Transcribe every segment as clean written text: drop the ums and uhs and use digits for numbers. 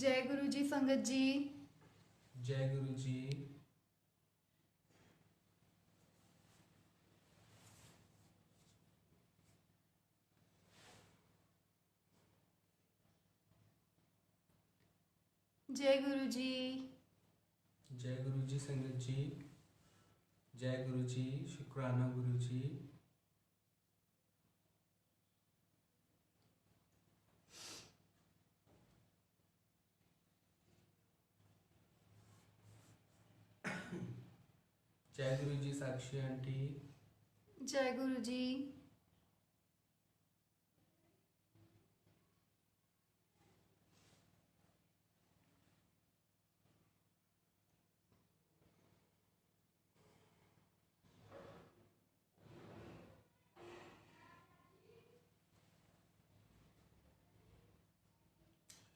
जय गुरु जी संगत जी। जय गुरु जी। जय गुरु जी। जय गुरु जी संगत जी। जय गुरु जी। शुक्राना गुरु जी। जय गुरु जी साक्षी आंटी। जय गुरु जी।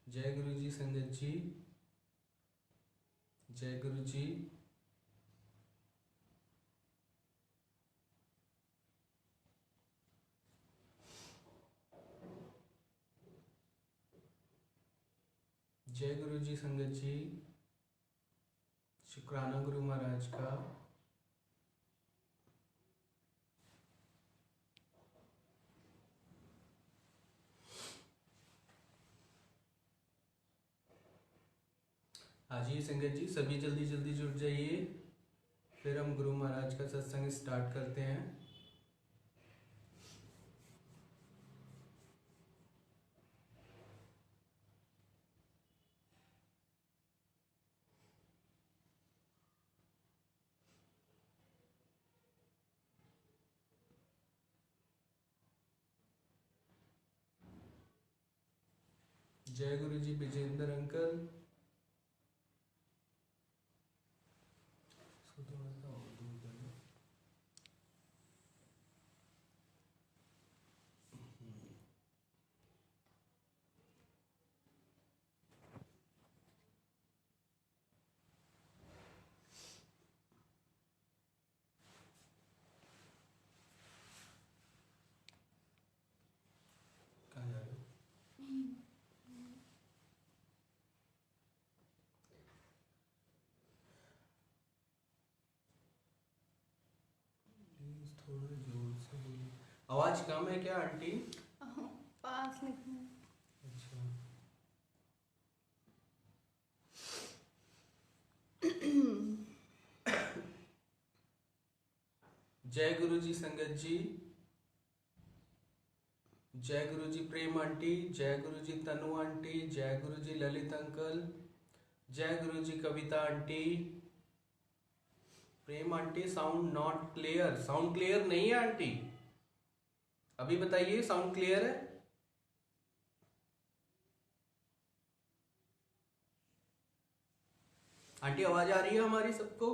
जय गुरु जी संगत जी। जय गुरु जी। जय गुरु जी संगत जी। शुक्राना गुरु महाराज का। हाँ जी संगत जी, सभी जल्दी जल्दी जुड़ जाइए, फिर हम गुरु महाराज का सत्संग स्टार्ट करते हैं। जय गुरु जी विजेंद्र अंकल। इसको थोड़ा सा और दूर कर दो। कहाँ जा रहे हो? प्लीज थोड़ा जोर से बोलिए। आवाज कम है क्या आंटी? पास लिखना। अच्छा। जय गुरु जी संगत जी। जय गुरु जी प्रेम आंटी। जय गुरु जी तनु आंटी। जय गुरु जी ललित अंकल। जय गुरु जी Kavita aunty. Prem aunty sound not clear. Sound clear नहीं है आंटी? अभी बताइए साउंड क्लियर है? आंटी आवाज आ रही है हमारी सबको?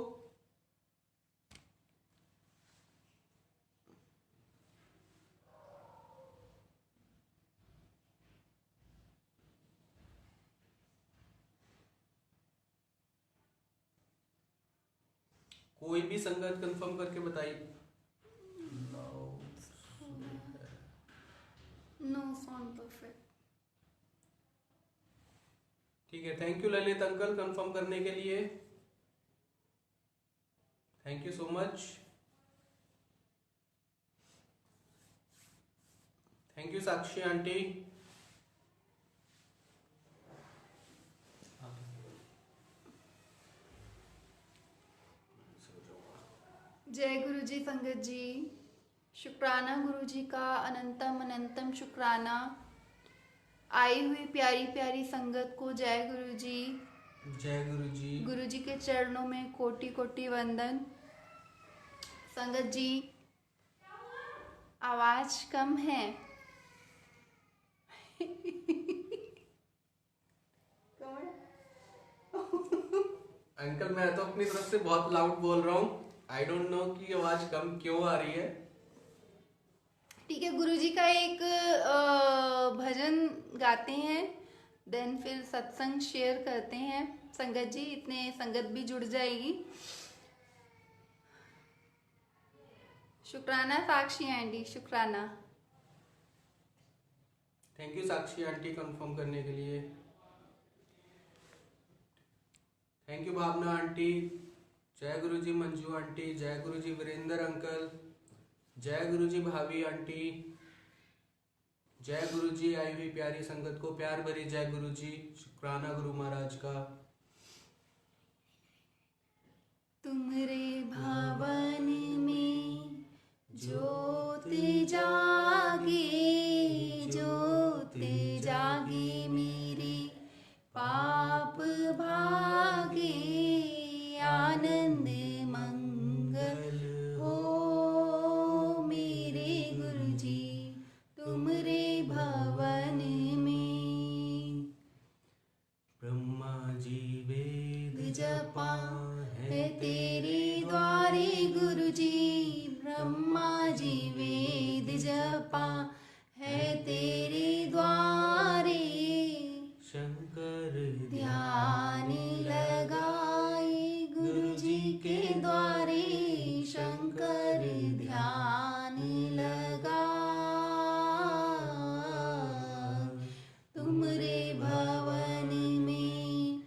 कोई भी संगत कंफर्म करके बताइए। No sound perfect. ठीक है, thank you Lalit uncle confirm करने के लिए। Thank you so much. Thank you Sakshi aunty. जय गुरु जी संगत जी। शुक्राना गुरु जी का अनंतम अनंतम शुक्राना। आई हुई प्यारी प्यारी संगत को जय गुरु जी। जय गुरु जी। गुरु जी के चरणों में कोटि कोटि वंदन। संगत जी आवाज कम है। अंकल मैं तो अपनी तरफ से बहुत लाउड बोल रहा हूँ। आई डोंट नो कि आवाज कम क्यों आ रही है। ठीक है, गुरु जी का एक भजन गाते हैं, देन फिर सत्संग शेयर करते हैं। संगत जी इतने संगत भी जुड़ जाएगी। शुक्राना साक्षी आंटी, शुक्राना। Thank you Sakshi aunty confirm करने के लिए। Thank you Bhavna aunty. जय गुरुजी मंजू आंटी, जय गुरुजी वीरेंद्र अंकल, जय गुरुजी भाभी आंटी, जय गुरुजी आई हुई प्यारी संगत को प्यार भरी जय गुरुजी। शुक्राना गुरु महाराज का। तुमरे भावन में ज्योत जागे, ज्योत जागे मेरे पाप भागे, आनंद मंगल हो मेरे गुरुजी तुमरे भवन में। ब्रह्मा जी वेद जपा है तेरे द्वारे गुरुजी, ब्रह्मा जी वेद जपा है तेरे द्वारे, शंकर ध्यान लगाए गुरुजी के द्वारे, शंकर ध्यान लगा। तुमरे भवन में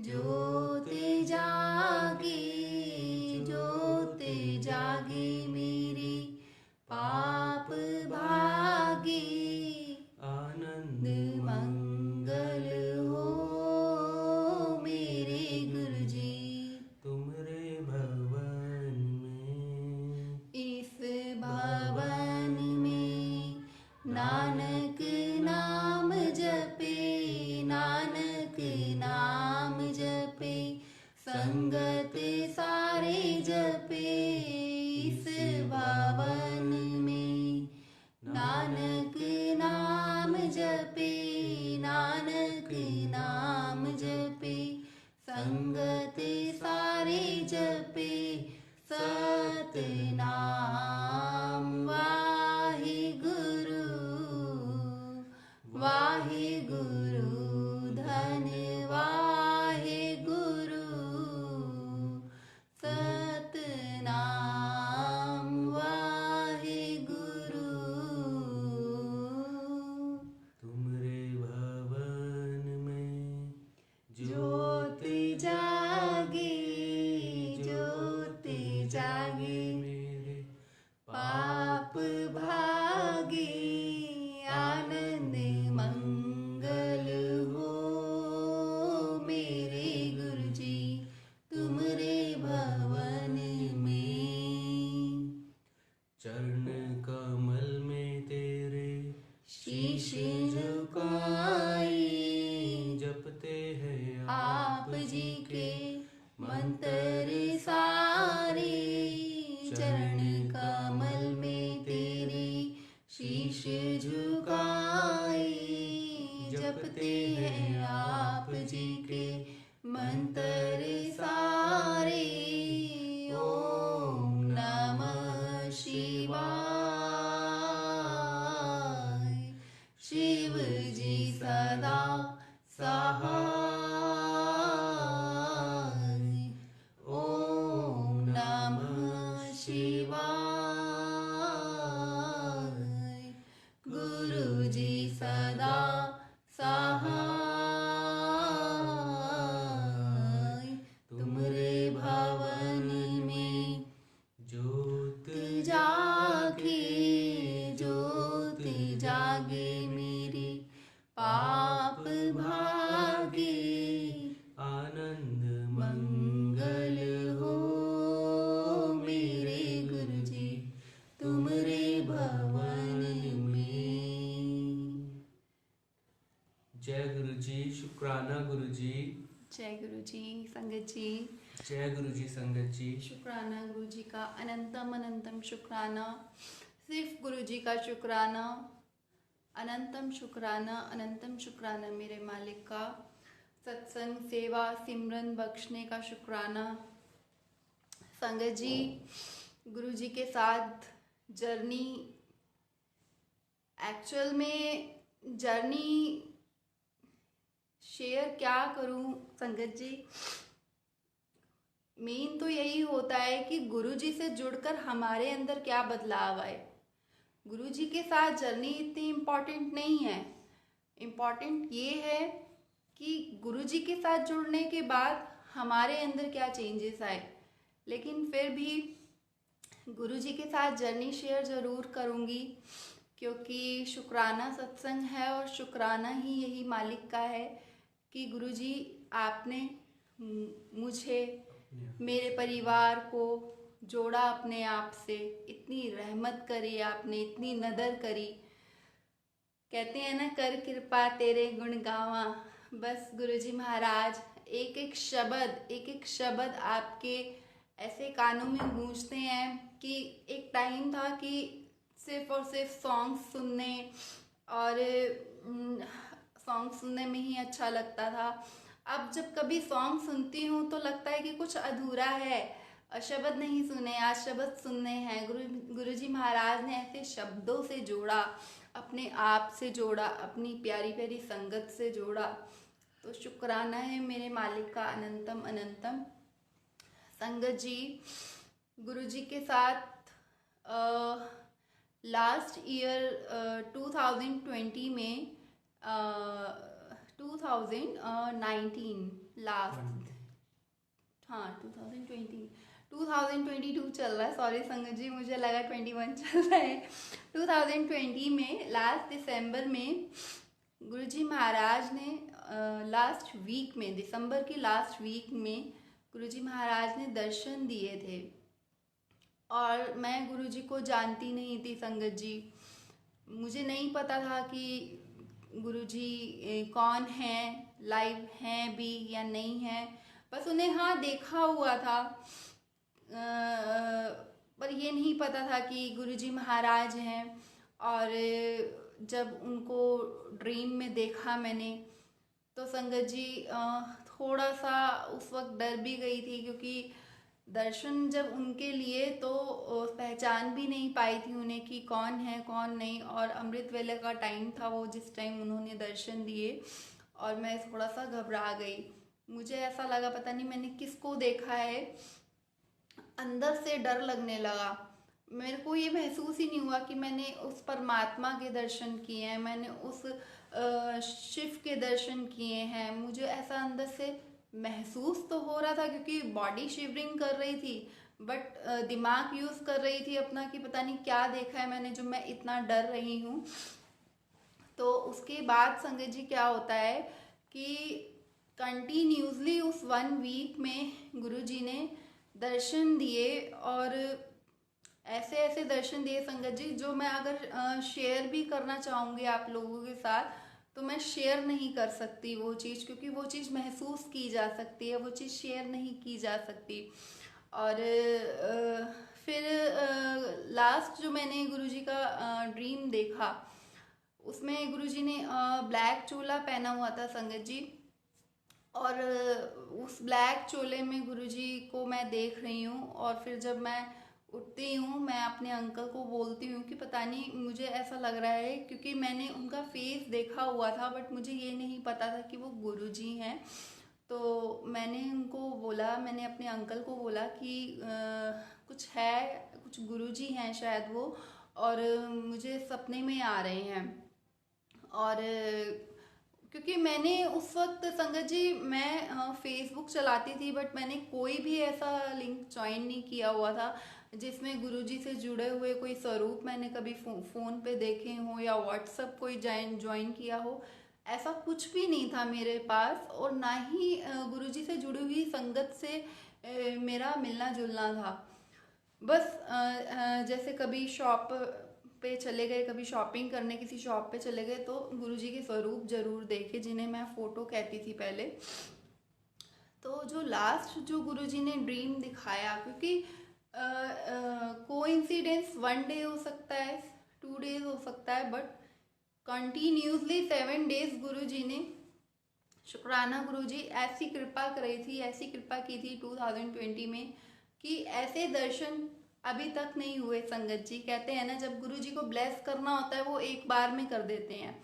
ज्योत जागे, ज्योत जागे मेरे पाप भागे, आनंद मंगल हो मेरे गुरुजी तुमरे भवन में। इस भवन में नानक नाम जपे, नानक नाम जपे, संगत सारे जपे। इस भवन में नानक नाम जपे, नानक नाम जपे, संगत सारे जपे। सतनाम वाहे गुरु, वाहे गुरु धन वाहे गुरु, सतनाम वाहे गुरु। तुमरे भवन में ज्योत जागे, ज्योत जागे मेरे पाप भागे, आनंद मंगल हो मेरे गुरुजी तुमरे भवन में। चरण कमल में तेरे शीश झुकाए, जपते हैं आप जी के मंत्र सारे। चरण कमल में तेरे शीश झुकाए, जपते हैं आप जी के मंत्र सारे। ओम नमः शिवाय, शिव जी सदा सहाय। ओम नमः शिवाय, गुरु जी सदा सहाय। तुमरे भवन में ज्योत जागे, ज्योत जागे मेरे पाप भागे, आनंद मंगल हो मेरे गुरुजी तुमरे भवन में। जय गुरुजी। शुक्राना गुरुजी। जय गुरुजी संगत जी, जय गुरुजी संगत जी। शुक्राना गुरुजी का अनंतम अनंतम शुक्राना, सिर्फ गुरुजी का शुक्राना, अनंतम शुक्राना, अनंतम शुक्राना मेरे मालिक का। सत्संग सेवा सिमरन बख्शने का शुक्राना। संगत जी गुरुजी के साथ जर्नी, एक्चुअल में जर्नी शेयर क्या करूं संगत जी। मेन तो यही होता है कि गुरुजी से जुड़कर हमारे अंदर क्या बदलाव आए। गुरुजी के साथ जर्नी इतनी इम्पॉर्टेंट नहीं है। इम्पॉर्टेंट ये है कि गुरुजी के साथ जुड़ने के बाद हमारे अंदर क्या चेंजेस आए। लेकिन फिर भी गुरुजी के साथ जर्नी शेयर ज़रूर करूँगी, क्योंकि शुक्राना सत्संग है और शुक्राना ही यही मालिक का है कि गुरुजी आपने मुझे, मेरे परिवार को जोड़ा अपने आप से, इतनी रहमत करी आपने, इतनी नदर करी। कहते हैं ना, कर कृपा तेरे गुण गावा। बस गुरुजी महाराज एक एक शब्द आपके ऐसे कानों में गूंजते हैं कि एक टाइम था कि सिर्फ और सिर्फ सॉन्ग सुनने और सॉन्ग सुनने में ही अच्छा लगता था। अब जब कभी सॉन्ग सुनती हूँ तो लगता है कि कुछ अधूरा है, शब्द नहीं सुने, आज शब्द सुनने हैं। गुरुजी महाराज ने ऐसे शब्दों से जोड़ा, अपने आप से जोड़ा, अपनी प्यारी प्यारी संगत से जोड़ा। तो शुक्राना है मेरे मालिक का अनंतम अनंतम। संगत जी, गुरुजी के साथ लास्ट ईयर 2020 में 2019 लास्ट, हाँ 2022 चल रहा है, सॉरी संगत जी, मुझे लगा 21 चल रहा है। 2020 में लास्ट दिसंबर में गुरुजी महाराज ने लास्ट वीक में, दिसंबर की लास्ट वीक में गुरुजी महाराज ने दर्शन दिए थे। और मैं गुरुजी को जानती नहीं थी संगत जी, मुझे नहीं पता था कि गुरुजी कौन हैं, लाइव हैं भी या नहीं हैं। बस उन्हें हाँ देखा हुआ था, पर ये नहीं पता था कि गुरुजी महाराज हैं। और जब उनको ड्रीम में देखा मैंने तो संगत जी थोड़ा सा उस वक्त डर भी गई थी, क्योंकि दर्शन जब उनके लिए तो पहचान भी नहीं पाई थी उन्हें कि कौन है कौन नहीं। और अमृत वेले का टाइम था वो, जिस टाइम उन्होंने दर्शन दिए, और मैं थोड़ा सा घबरा गई। मुझे ऐसा लगा पता नहीं मैंने किसको देखा है, अंदर से डर लगने लगा। मेरे को ये महसूस ही नहीं हुआ कि मैंने उस परमात्मा के दर्शन किए हैं, मैंने उस शिव के दर्शन किए हैं। मुझे ऐसा अंदर से महसूस तो हो रहा था, क्योंकि बॉडी शिवरिंग कर रही थी, बट दिमाग यूज़ कर रही थी अपना कि पता नहीं क्या देखा है मैंने जो मैं इतना डर रही हूँ। तो उसके बाद संगत जी क्या होता है कि कंटिन्यूसली उस 1 वीक में गुरुजी ने दर्शन दिए, और ऐसे ऐसे दर्शन दिए संगत जी जो मैं अगर शेयर भी करना चाहूँगी आप लोगों के साथ तो मैं शेयर नहीं कर सकती वो चीज़, क्योंकि वो चीज़ महसूस की जा सकती है, वो चीज़ शेयर नहीं की जा सकती। और फिर लास्ट जो मैंने गुरुजी का ड्रीम देखा, उसमें गुरुजी ने ब्लैक चोला पहना हुआ था संगत जी, और उस ब्लैक चोले में गुरुजी को मैं देख रही हूँ। और फिर जब मैं उठती हूँ मैं अपने अंकल को बोलती हूँ कि पता नहीं मुझे ऐसा लग रहा है, क्योंकि मैंने उनका फेस देखा हुआ था बट मुझे ये नहीं पता था कि वो गुरुजी हैं। तो मैंने उनको बोला, मैंने अपने अंकल को बोला कि कुछ है, कुछ गुरुजी हैं शायद वो, और मुझे सपने में आ रहे हैं। और क्योंकि मैंने उस वक्त संगत जी मैं फेसबुक चलाती थी, बट मैंने कोई भी ऐसा लिंक ज्वाइन नहीं किया हुआ था जिसमें गुरुजी से जुड़े हुए कोई स्वरूप मैंने कभी फ़ोन पे देखे हो या व्हाट्सअप कोई ज्वाइन किया हो, ऐसा कुछ भी नहीं था मेरे पास। और ना ही गुरुजी से जुड़ी हुई संगत से मेरा मिलना जुलना था। बस जैसे कभी शॉप पे चले गए, कभी शॉपिंग करने किसी शॉप पे चले गए, तो गुरुजी के स्वरूप जरूर देखे, जिन्हें मैं फ़ोटो कहती थी पहले। तो जो लास्ट जो गुरुजी ने ड्रीम दिखाया, क्योंकि कोइंसिडेंस 1 डे हो सकता है, 2 डेज हो सकता है, बट कंटिन्यूसली 7 डेज गुरुजी ने, शुक्राना गुरुजी, ऐसी कृपा करी थी, ऐसी कृपा की थी 2020 में कि ऐसे दर्शन अभी तक नहीं हुए संगत जी। कहते हैं ना, जब गुरुजी को ब्लेस करना होता है वो एक बार में कर देते हैं,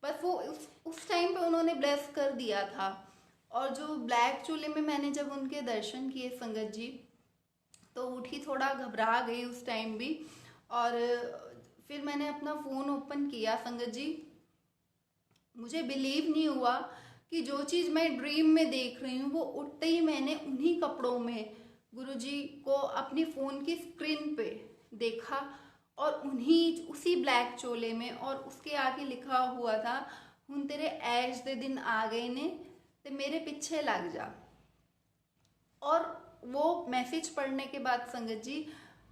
बस वो उस टाइम पे उन्होंने ब्लेस कर दिया था। और जो ब्लैक चूल्हे में मैंने जब उनके दर्शन किए संगत जी, तो उठी, थोड़ा घबरा गई उस टाइम भी। और फिर मैंने अपना फ़ोन ओपन किया संगत जी, मुझे बिलीव नहीं हुआ कि जो चीज़ मैं ड्रीम में देख रही हूँ वो उठते ही मैंने उन्हीं कपड़ों में गुरुजी को अपनी फ़ोन की स्क्रीन पे देखा, और उन्हीं उसी ब्लैक चोले में, और उसके आगे लिखा हुआ था, हुन तेरे ऐश दे दिन आ गए ने ते मेरे पीछे लग जा। और वो मैसेज पढ़ने के बाद संगत जी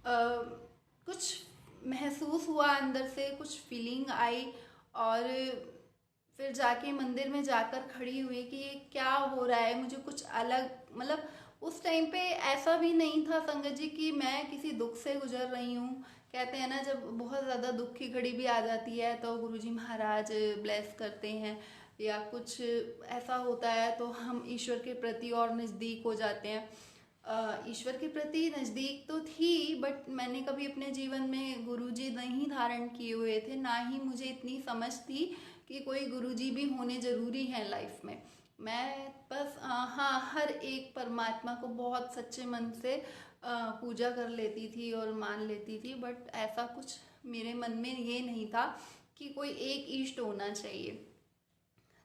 कुछ महसूस हुआ, अंदर से कुछ फीलिंग आई, और फिर जाके मंदिर में जाकर खड़ी हुई कि ये क्या हो रहा है, मुझे कुछ अलग, मतलब उस टाइम पे ऐसा भी नहीं था संगत जी कि मैं किसी दुख से गुजर रही हूँ। कहते हैं ना, जब बहुत ज़्यादा दुख की घड़ी भी आ जाती है तो गुरुजी महाराज ब्लेस करते हैं, या कुछ ऐसा होता है तो हम ईश्वर के प्रति और नज़दीक हो जाते हैं। ईश्वर के प्रति नज़दीक तो थी, बट मैंने कभी अपने जीवन में गुरुजी नहीं धारण किए हुए थे, ना ही मुझे इतनी समझ थी कि कोई गुरुजी भी होने ज़रूरी है लाइफ में। मैं बस हाँ, हर एक परमात्मा को बहुत सच्चे मन से पूजा कर लेती थी और मान लेती थी, बट ऐसा कुछ मेरे मन में ये नहीं था कि कोई एक इष्ट होना चाहिए।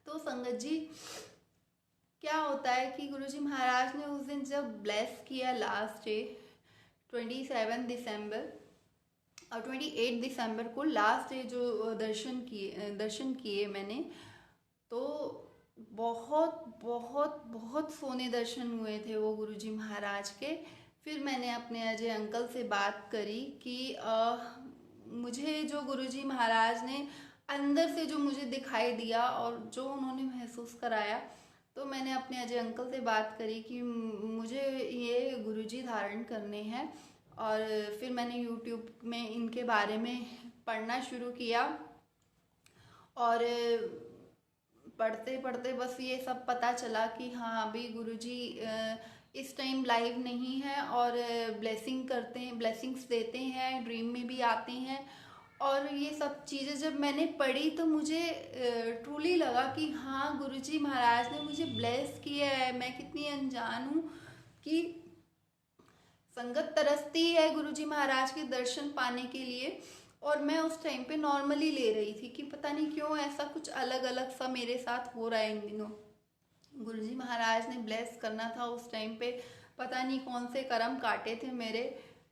तो संगत जी, क्या होता है कि गुरुजी महाराज ने उस दिन जब ब्लेस किया लास्ट डे 27 दिसंबर और 28 दिसंबर को, लास्ट डे जो दर्शन किए मैंने, तो बहुत बहुत बहुत सोने दर्शन हुए थे वो गुरुजी महाराज के। फिर मैंने अपने अजय अंकल से बात करी कि मुझे जो गुरुजी महाराज ने अंदर से जो मुझे दिखाई दिया और जो उन्होंने महसूस कराया, तो मैंने अपने अजय अंकल से बात करी कि मुझे ये गुरुजी धारण करने हैं। और फिर मैंने यूट्यूब में इनके बारे में पढ़ना शुरू किया, और पढ़ते पढ़ते बस ये सब पता चला कि हाँ, अभी गुरुजी इस टाइम लाइव नहीं है, और ब्लेसिंग करते हैं, ब्लेसिंग्स देते हैं, ड्रीम में भी आते हैं। और ये सब चीज़ें जब मैंने पढ़ी तो मुझे ट्रूली लगा कि हाँ, गुरुजी महाराज ने मुझे ब्लेस किया है। मैं कितनी अनजान हूँ कि संगत तरसती है गुरुजी महाराज के दर्शन पाने के लिए, और मैं उस टाइम पे नॉर्मली ले रही थी कि पता नहीं क्यों ऐसा कुछ अलग अलग सा मेरे साथ हो रहा है इन दिनों। गुरुजी महाराज ने ब्लेस करना था उस टाइम पे, पता नहीं कौन से कर्म काटे थे मेरे,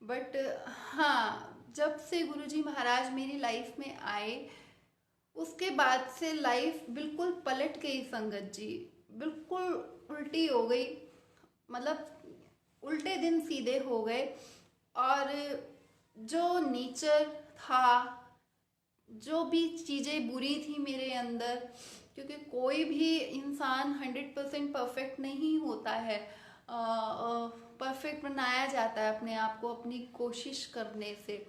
बट हाँ, जब से गुरुजी महाराज मेरी लाइफ में आए उसके बाद से लाइफ बिल्कुल पलट गई संगत जी, बिल्कुल उल्टी हो गई। मतलब उल्टे दिन सीधे हो गए, और जो नेचर था, जो भी चीज़ें बुरी थी मेरे अंदर, क्योंकि कोई भी इंसान 100% परफेक्ट नहीं होता है, परफेक्ट बनाया जाता है अपने आप को अपनी कोशिश करने से।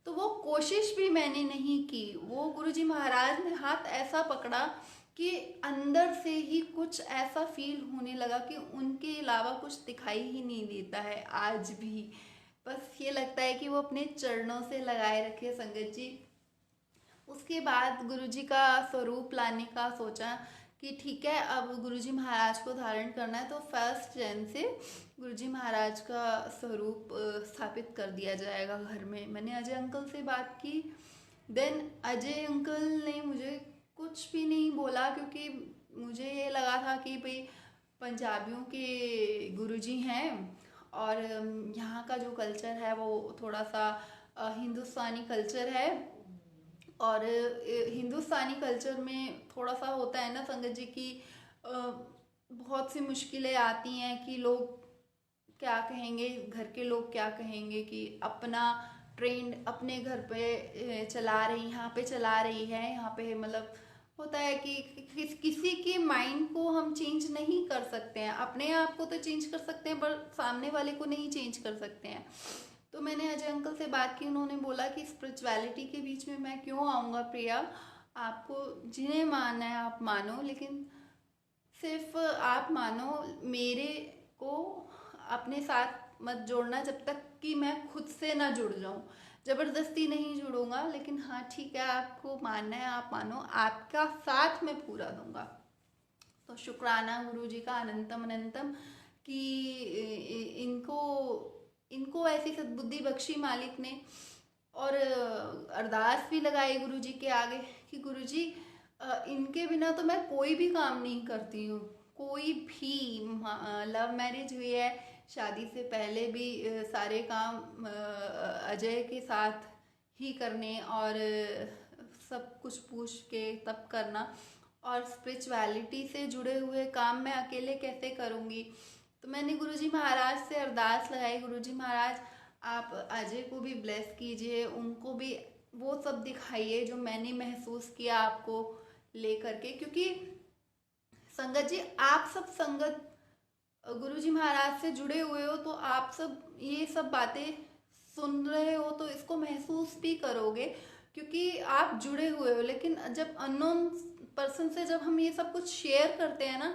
तो वो कोशिश भी मैंने नहीं की। वो गुरुजी महाराज ने हाथ ऐसा पकड़ा कि अंदर से ही कुछ ऐसा फील होने लगा कि उनके अलावा कुछ दिखाई ही नहीं देता है आज भी। बस ये लगता है कि वो अपने चरणों से लगाए रखे संगत जी। उसके बाद गुरुजी का स्वरूप लाने का सोचा कि ठीक है, अब गुरुजी महाराज को धारण करना है तो 1 जन से गुरुजी महाराज का स्वरूप स्थापित कर दिया जाएगा घर में। मैंने अजय अंकल से बात की, देन अजय अंकल ने मुझे कुछ भी नहीं बोला, क्योंकि मुझे ये लगा था कि भाई पंजाबियों के गुरुजी हैं, और यहाँ का जो कल्चर है वो थोड़ा सा हिंदुस्तानी कल्चर है, और हिंदुस्तानी कल्चर में थोड़ा सा होता है ना संगत जी की बहुत सी मुश्किलें आती हैं कि लोग क्या कहेंगे, घर के लोग क्या कहेंगे कि अपना ट्रेंड अपने घर पे चला रही, यहाँ पे चला रही है, यहाँ पे मतलब होता है कि किसी के माइंड को हम चेंज नहीं कर सकते हैं। अपने आप को तो चेंज कर सकते हैं पर सामने वाले को नहीं चेंज कर सकते हैं। तो मैंने अजय अंकल से बात की, उन्होंने बोला कि स्पिरिचुअलिटी के बीच में मैं क्यों आऊँगा प्रिया, आपको जिन्हें मानना है आप मानो, लेकिन सिर्फ आप मानो, मेरे को अपने साथ मत जोड़ना जब तक कि मैं खुद से ना जुड़ जाऊं। ज़बरदस्ती नहीं जुड़ूंगा, लेकिन हाँ ठीक है, आपको मानना है आप मानो, आपका साथ मैं पूरा दूंगा। तो शुक्राना गुरु जी का अनंतम अनंतम कि इनको इनको ऐसी सद्बुद्धि बख्शी मालिक ने। और अरदास भी लगाई गुरु जी के आगे कि गुरु जी इनके बिना तो मैं कोई भी काम नहीं करती हूँ, कोई भी। लव मैरिज हुई है, शादी से पहले भी सारे काम अजय के साथ ही करने, और सब कुछ पूछ के तब करना, और स्पिरिचुअलिटी से जुड़े हुए काम मैं अकेले कैसे करूँगी। तो मैंने गुरुजी महाराज से अरदास लगाई, गुरुजी महाराज आप अजय को भी ब्लेस कीजिए, उनको भी वो सब दिखाइए जो मैंने महसूस किया आपको लेकर के। क्योंकि संगत जी, आप सब संगत गुरुजी महाराज से जुड़े हुए हो, तो आप सब ये सब बातें सुन रहे हो तो इसको महसूस भी करोगे, क्योंकि आप जुड़े हुए हो। लेकिन जब अननोन पर्सन से जब हम ये सब कुछ शेयर करते हैं ना,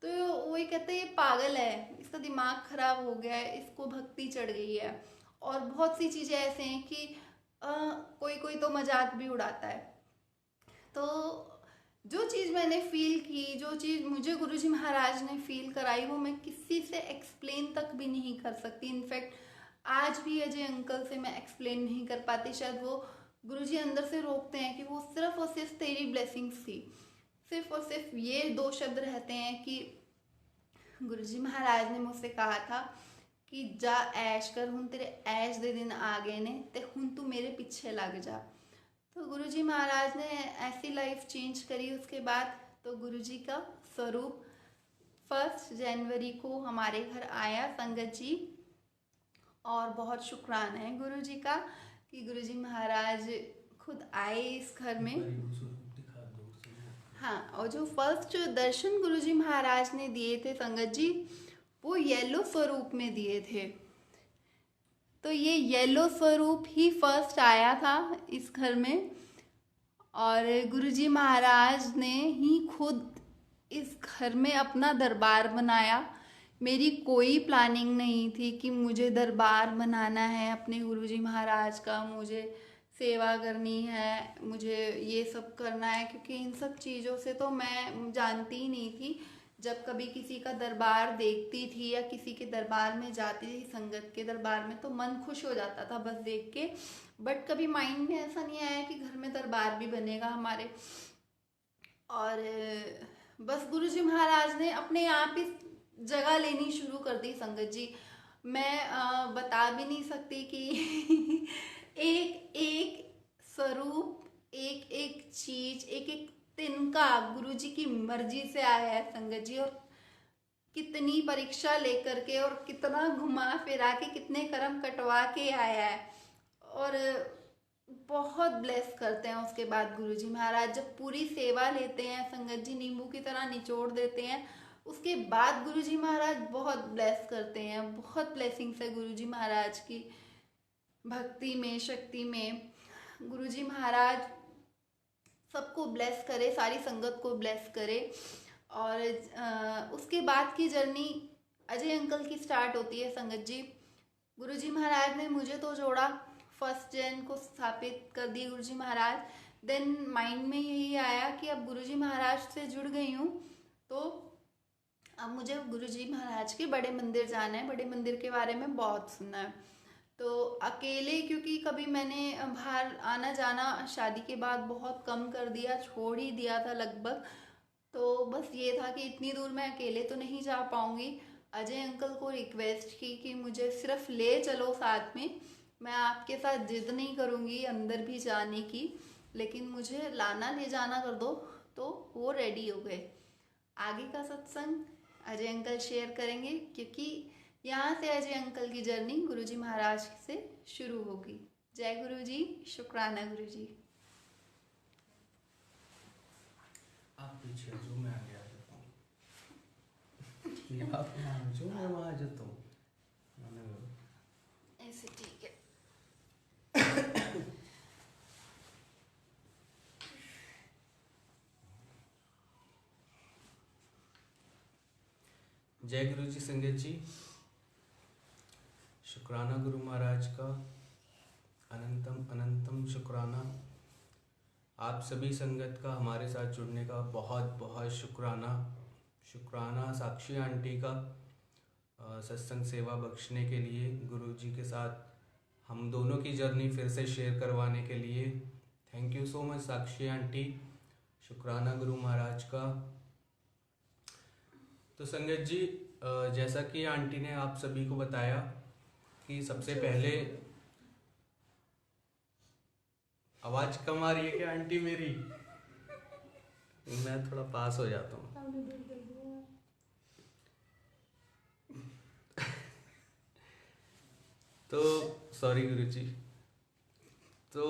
तो वो ये कहते हैं ये पागल है, इसका दिमाग खराब हो गया है, इसको भक्ति चढ़ गई है। और बहुत सी चीज़ें ऐसे हैं कि कोई कोई तो मजाक भी उड़ाता है। तो जो चीज़ मैंने फील की, जो चीज़ मुझे गुरुजी महाराज ने फील कराई, वो मैं किसी से एक्सप्लेन तक भी नहीं कर सकती। इनफैक्ट आज भी अजय अंकल से मैं एक्सप्लेन नहीं कर पाती। शायद वो गुरुजी अंदर से रोकते हैं कि वो सिर्फ और सिर्फ तेरी ब्लेसिंग्स थी। सिर्फ और सिर्फ ये दो शब्द रहते हैं कि गुरुजी महाराज ने मुझसे कहा था कि जा ऐश कर, हुन तेरे ऐश दे दिन आ गए ने, ते हुन तू मेरे पीछे लग जा। तो गुरुजी महाराज ने ऐसी लाइफ चेंज करी उसके बाद। तो गुरुजी का स्वरूप 1 जनवरी को हमारे घर आया संगत जी, और बहुत शुक्राना है गुरुजी का कि गुरुजी महाराज खुद आए इस घर में। हाँ, और जो फर्स्ट दर्शन गुरुजी महाराज ने दिए थे संगत जी, वो येलो स्वरूप में दिए थे। तो ये येलो स्वरूप ही फर्स्ट आया था इस घर में, और गुरुजी महाराज ने ही खुद इस घर में अपना दरबार बनाया। मेरी कोई प्लानिंग नहीं थी कि मुझे दरबार बनाना है अपने गुरुजी महाराज का, मुझे सेवा करनी है, मुझे ये सब करना है, क्योंकि इन सब चीज़ों से तो मैं जानती ही नहीं थी। जब कभी किसी का दरबार देखती थी या किसी के दरबार में जाती थी, संगत के दरबार में, तो मन खुश हो जाता था बस देख के। बट कभी माइंड में ऐसा नहीं आया कि घर में दरबार भी बनेगा हमारे। और बस गुरुजी महाराज ने अपने आप ही जगह लेनी शुरू कर दी संगत जी। मैं बता भी नहीं सकती कि एक एक स्वरूप, एक एक चीज, एक एक तिनका गुरुजी की मर्जी से आया है संगत जी। और कितनी परीक्षा लेकर के, और कितना घुमा फिरा के, कितने कर्म कटवा के आया है। और बहुत ब्लेस करते हैं उसके बाद गुरुजी महाराज। जब पूरी सेवा लेते हैं संगत जी, नींबू की तरह निचोड़ देते हैं, उसके बाद गुरुजी महाराज बहुत ब्लेस करते हैं। बहुत ब्लेसिंग्स है गुरुजी महाराज की भक्ति में, शक्ति में। गुरुजी महाराज सबको ब्लेस करे, सारी संगत को ब्लेस करे। और उसके बाद की जर्नी अजय अंकल की स्टार्ट होती है संगत जी। गुरुजी महाराज ने मुझे तो जोड़ा, 1 जन को स्थापित कर दिए गुरुजी महाराज। देन माइंड में यही आया कि अब गुरुजी महाराज से जुड़ गई हूँ, तो अब मुझे गुरुजी महाराज के बड़े मंदिर जाना है। बड़े मंदिर के बारे में बहुत सुना है। तो अकेले, क्योंकि कभी मैंने बाहर आना जाना शादी के बाद बहुत कम कर दिया, छोड़ ही दिया था लगभग। तो बस ये था कि इतनी दूर मैं अकेले तो नहीं जा पाऊँगी। अजय अंकल को रिक्वेस्ट की कि मुझे सिर्फ ले चलो साथ में, मैं आपके साथ जिद नहीं करूँगी अंदर भी जाने की, लेकिन मुझे लाना ले जाना कर दो। तो वो रेडी हो गए। आगे का सत्संग अजय अंकल शेयर करेंगे, क्योंकि यहाँ से अजय अंकल की जर्नी गुरुजी महाराज से शुरू होगी। जय गुरुजी, शुक्राना गुरुजी। आप पीछे जो मैं आगे आ जाता हूँ। आप वहाँ जो मैं वहाँ आ जाता हूँ। ऐसे ठीक है। जय गुरु जी संगत जी, शुक्राना गुरु महाराज का, अनंतम अनंतम शुक्राना। आप सभी संगत का हमारे साथ जुड़ने का बहुत बहुत शुक्राना। शुक्राना साक्षी आंटी का सत्संग सेवा बख्शने के लिए, गुरु जी के साथ हम दोनों की जर्नी फिर से शेयर करवाने के लिए। Thank you so much Sakshi aunty. शुक्राना गुरु महाराज का। तो संगत जी, जैसा कि आंटी ने आप सभी को बताया कि सबसे पहले आवाज कम आ रही है क्या आंटी मेरी? मैं थोड़ा पास हो जाता हूँ। तो सॉरी गुरुजी। तो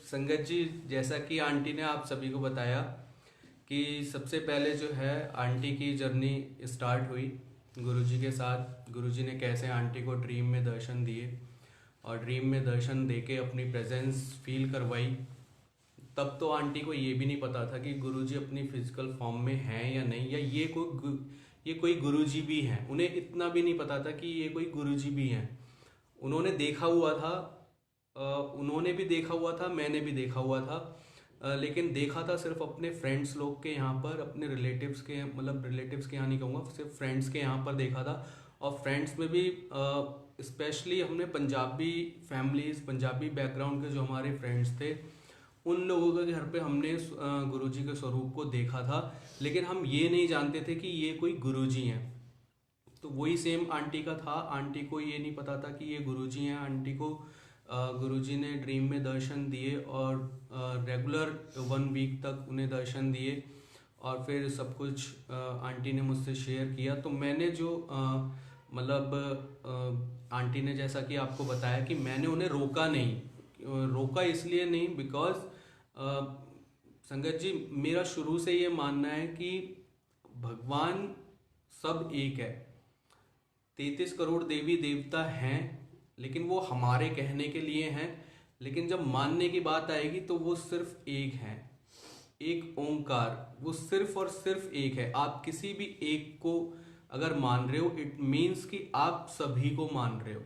संगत जी, जैसा कि आंटी ने आप सभी को बताया कि सबसे पहले जो है आंटी की जर्नी स्टार्ट हुई गुरुजी के साथ। गुरुजी ने कैसे आंटी को ड्रीम में दर्शन दिए और ड्रीम में दर्शन देके अपनी प्रेजेंस फील करवाई। तब तो आंटी को ये भी नहीं पता था कि गुरुजी अपनी फिजिकल फॉर्म में हैं या नहीं, या ये कोई गुरुजी भी हैं। उन्हें इतना भी नहीं पता था कि ये कोई गुरुजी भी हैं। उन्होंने देखा हुआ था, उन्होंने भी देखा हुआ था, मैंने भी देखा हुआ था, लेकिन देखा था सिर्फ अपने फ्रेंड्स लोग के यहाँ पर, अपने रिलेटिव्स के, मतलब रिलेटिव्स के यहाँ नहीं कहूँगा, सिर्फ फ्रेंड्स के यहाँ पर देखा था। और फ्रेंड्स में भी स्पेशली हमने पंजाबी फैमिलीज, पंजाबी बैकग्राउंड के जो हमारे फ्रेंड्स थे, उन लोगों के घर पे हमने गुरुजी के स्वरूप को देखा था, लेकिन हम ये नहीं जानते थे कि ये कोई गुरुजी हैं। तो वही सेम आंटी का था। आंटी को ये नहीं पता था कि ये गुरुजी हैं। आंटी को गुरुजी ने ड्रीम में दर्शन दिए और रेगुलर 1 वीक तक उन्हें दर्शन दिए और फिर सब कुछ आंटी ने मुझसे शेयर किया। तो मैंने जो मतलब आंटी ने जैसा कि आपको बताया कि मैंने उन्हें रोका नहीं, रोका इसलिए नहीं बिकॉज संगत जी, मेरा शुरू से ये मानना है कि भगवान सब एक है। 33 करोड़ देवी देवता हैं, लेकिन वो हमारे कहने के लिए हैं, लेकिन जब मानने की बात आएगी तो वो सिर्फ एक है, एक ओंकार, वो सिर्फ और सिर्फ एक है। आप किसी भी एक को अगर मान रहे हो, इट मीन्स कि आप सभी को मान रहे हो।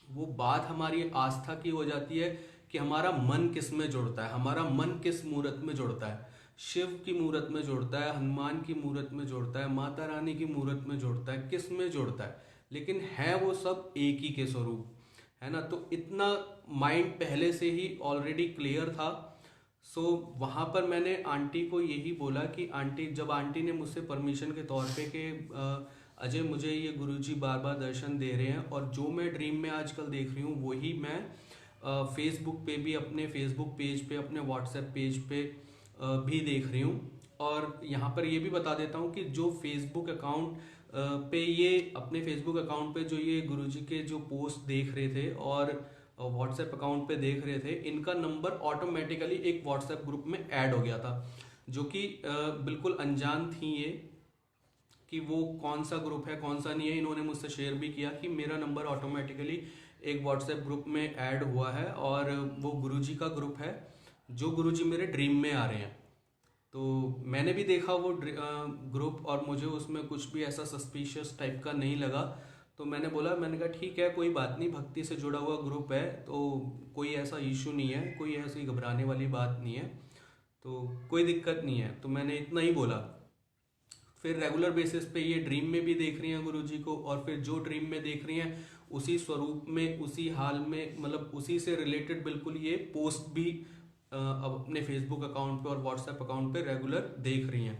वो बात हमारी आस्था की हो जाती है कि हमारा मन किस में जुड़ता है, हमारा मन किस मूर्त में जुड़ता है। शिव की मूर्त में जुड़ता है, हनुमान की मूर्त में जुड़ता है, माता रानी की मूर्त में जुड़ता है, किस में जुड़ता है, लेकिन है वो सब एक ही के स्वरूप, है ना। तो इतना माइंड पहले से ही ऑलरेडी क्लियर था। सो वहाँ पर मैंने आंटी को यही बोला कि आंटी, जब आंटी ने मुझसे परमिशन के तौर पे कि अजय मुझे ये गुरुजी बार बार दर्शन दे रहे हैं और जो मैं ड्रीम में आजकल देख रही हूँ वही मैं फेसबुक पे भी, अपने फेसबुक पेज पे, अपने व्हाट्सएप पेज पे भी देख रही हूँ। और यहाँ पर ये भी बता देता हूँ कि जो फेसबुक अकाउंट पे, ये अपने फेसबुक अकाउंट पे जो ये गुरुजी के जो पोस्ट देख रहे थे और व्हाट्सएप अकाउंट पे देख रहे थे, इनका नंबर ऑटोमेटिकली एक व्हाट्सएप ग्रुप में ऐड हो गया था, जो कि बिल्कुल अनजान थी ये कि वो कौन सा ग्रुप है कौन सा नहीं है। इन्होंने मुझसे शेयर भी किया कि मेरा नंबर ऑटोमेटिकली एक व्हाट्सएप ग्रुप में ऐड हुआ है और वो गुरुजी का ग्रुप है, जो गुरुजी मेरे ड्रीम में आ रहे हैं। तो मैंने भी देखा वो ग्रुप और मुझे उसमें कुछ भी ऐसा सस्पिशियस टाइप का नहीं लगा। तो मैंने कहा ठीक है, कोई बात नहीं, भक्ति से जुड़ा हुआ ग्रुप है तो कोई ऐसा इशू नहीं है, कोई ऐसी घबराने वाली बात नहीं है, तो कोई दिक्कत नहीं है। तो मैंने इतना ही बोला। फिर रेगुलर बेसिस पे ये ड्रीम में भी देख रही हैं गुरुजी को, और फिर जो ड्रीम में देख रही हैं उसी स्वरूप में, उसी हाल में, मतलब उसी से रिलेटेड बिल्कुल ये पोस्ट भी अब अपने फेसबुक अकाउंट पे और व्हाट्सएप अकाउंट पे रेगुलर देख रही हैं।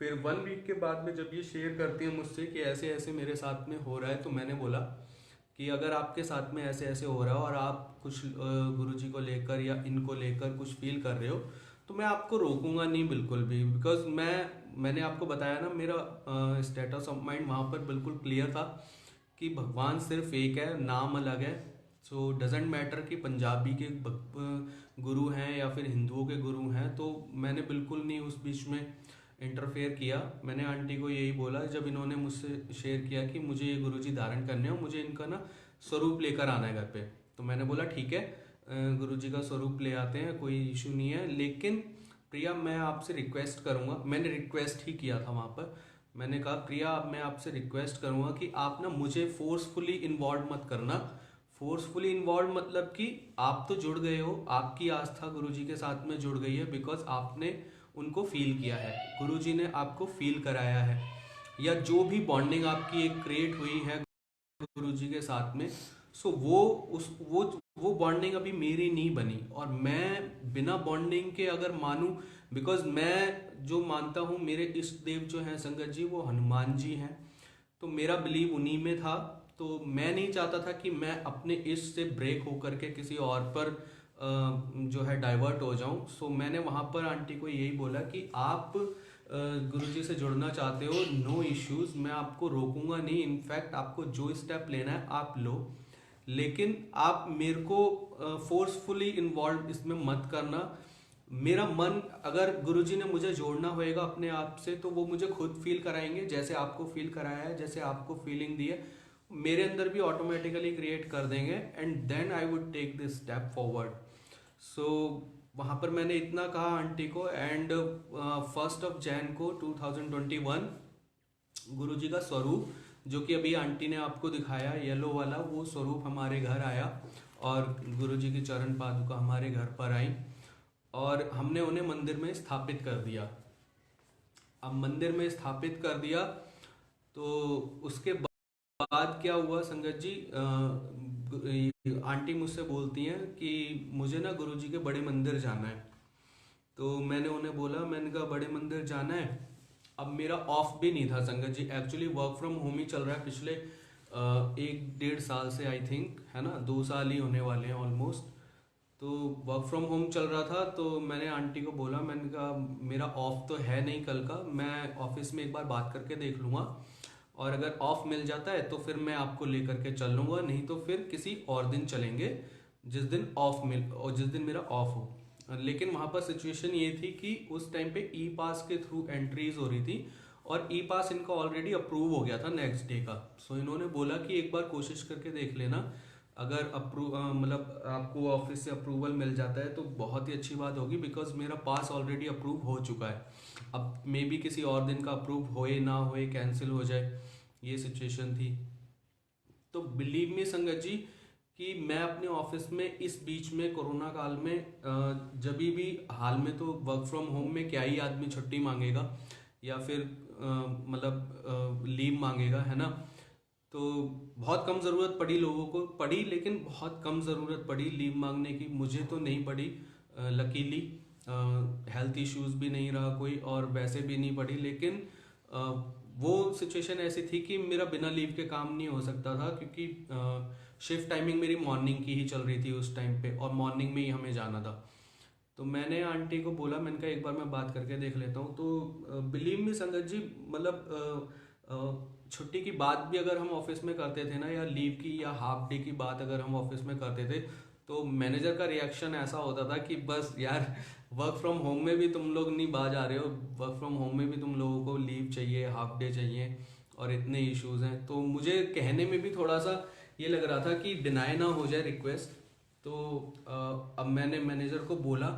फिर 1 वीक के बाद में जब ये शेयर करती हैं मुझसे कि ऐसे ऐसे मेरे साथ में हो रहा है, तो मैंने बोला कि अगर आपके साथ में ऐसे ऐसे हो रहा है और आप कुछ गुरुजी को लेकर या इनको लेकर कुछ फील कर रहे हो, तो मैं आपको रोकूंगा नहीं बिल्कुल भी। बिकॉज मैंने आपको बताया ना, मेरा स्टेटस ऑफ माइंड वहाँ पर बिल्कुल क्लियर था कि भगवान सिर्फ एक है, नाम अलग है। सो डजेंट मैटर कि पंजाबी के गुरु हैं या फिर हिंदुओं के गुरु हैं, तो मैंने बिल्कुल नहीं उस बीच में इंटरफेयर किया। मैंने आंटी को यही बोला जब इन्होंने मुझसे शेयर किया कि मुझे ये गुरुजी धारण करने हो, मुझे इनका ना स्वरूप लेकर आना है घर पे, तो मैंने बोला ठीक है, गुरुजी का स्वरूप ले आते हैं, कोई इशू नहीं है। लेकिन प्रिया, मैं आपसे रिक्वेस्ट करूँगा, मैंने रिक्वेस्ट ही किया था वहाँ पर, मैंने कहा प्रिया मैं आपसे रिक्वेस्ट करूँगा कि आप ना मुझे फोर्सफुली इन्वॉल्व मत करना। फोर्सफुली इन्वॉल्व मतलब कि आप तो जुड़ गए हो, आपकी आस्था गुरुजी के साथ में जुड़ गई है बिकॉज आपने उनको फील किया है, गुरुजी ने आपको फील कराया है, या जो भी बॉन्डिंग आपकी एक क्रिएट हुई है गुरुजी के साथ में। सो वो बॉन्डिंग अभी मेरी नहीं बनी, और मैं बिना बॉन्डिंग के अगर मानूं बिकॉज मैं जो मानता हूँ मेरे इष्ट देव जो हैं संगत जी वो हनुमान जी हैं, तो मेरा बिलीव उन्हीं में था। तो मैं नहीं चाहता था कि मैं अपने इष्ट से ब्रेक होकर के किसी और पर जो है डाइवर्ट हो जाऊं। सो मैंने वहाँ पर आंटी को यही बोला कि आप गुरुजी से जुड़ना चाहते हो, नो इश्यूज, मैं आपको रोकूंगा नहीं। इनफैक्ट आपको जो स्टेप लेना है आप लो, लेकिन आप मेरे को फोर्सफुली इन्वॉल्व इसमें मत करना। मेरा मन, अगर गुरुजी ने मुझे जोड़ना होएगा अपने आप से तो वो मुझे खुद फील कराएंगे, जैसे आपको फील कराया है, जैसे आपको फीलिंग दी है मेरे अंदर भी ऑटोमेटिकली क्रिएट कर देंगे, and then I would take this step forward. So वहाँ पर मैंने इतना कहा आंटी को, एंड 1 Jan को 2021 गुरुजी का स्वरूप जो कि अभी आंटी ने आपको दिखाया येलो वाला, वो स्वरूप हमारे घर आया और गुरुजी की चरण पादुका हमारे घर पर आई और हमने उन्हें मंदिर में स्थापित कर दिया। अब मंदिर में स्थापित कर दिया तो उसके बाद क्या हुआ संगत जी, आंटी मुझसे बोलती हैं कि मुझे ना गुरुजी के बड़े मंदिर जाना है। तो मैंने उन्हें बोला, मैंने कहा बड़े मंदिर जाना है। अब मेरा ऑफ भी नहीं था संगत जी, एक्चुअली वर्क फ्रॉम होम ही चल रहा है पिछले 1-1.5 साल से, आई थिंक, है ना, 2 साल ही होने वाले हैं ऑलमोस्ट। तो वर्क फ्रॉम होम चल रहा था, तो मैंने आंटी को बोला, मैंने कहा मेरा ऑफ तो है नहीं कल का, मैं ऑफिस में एक बार बात करके देख लूँगा और अगर ऑफ मिल जाता है तो फिर मैं आपको लेकर के चल लूँगा, नहीं तो फिर किसी और दिन चलेंगे जिस दिन ऑफ मिल और जिस दिन मेरा ऑफ हो। लेकिन वहाँ पर सिचुएशन ये थी कि उस टाइम पे ई पास के थ्रू एंट्रीज हो रही थी और ई पास इनका ऑलरेडी अप्रूव हो गया था नेक्स्ट डे का। सो इन्होंने बोला कि एक बार कोशिश करके देख लेना, अगर मतलब आपको ऑफिस से अप्रूवल मिल जाता है तो बहुत ही अच्छी बात होगी, बिकॉज मेरा पास ऑलरेडी अप्रूव हो चुका है। अब मे बी किसी और दिन का अप्रूव होए ना होए, कैंसिल हो जाए, ये सिचुएशन थी। तो बिलीव मी संगत जी कि मैं अपने ऑफिस में इस बीच में कोरोना काल में जब भी, हाल में तो वर्क फ्रॉम होम में क्या ही आदमी छुट्टी मांगेगा या फिर मतलब लीव मांगेगा, है ना। तो बहुत कम ज़रूरत पड़ी लोगों को, पड़ी लेकिन बहुत कम ज़रूरत पड़ी लीव मांगने की, मुझे तो नहीं पड़ी लकीली, हेल्थ इश्यूज भी नहीं रहा कोई और वैसे भी नहीं पड़ी। लेकिन वो सिचुएशन ऐसी थी कि मेरा बिना लीव के काम नहीं हो सकता था, क्योंकि शिफ्ट टाइमिंग मेरी मॉर्निंग की ही चल रही थी उस टाइम पे और मॉर्निंग में ही हमें जाना था। तो मैंने आंटी को बोला, मैंने कहा एक बार मैं बात करके देख लेता हूँ। तो बिलीव मी संगत जी, मतलब छुट्टी की बात भी अगर हम ऑफिस में करते थे ना, या लीव की या हाफ डे की बात अगर हम ऑफिस में करते थे, तो मैनेजर का रिएक्शन ऐसा होता था कि बस यार, वर्क फ्रॉम होम में भी तुम लोग नहीं बाज आ रहे हो, वर्क फ्रॉम होम में भी तुम लोगों को लीव चाहिए, हाफ डे चाहिए और इतने इश्यूज हैं। तो मुझे कहने में भी थोड़ा सा ये लग रहा था कि डिनाई ना हो जाए रिक्वेस्ट। तो अब मैंने मैनेजर को बोला,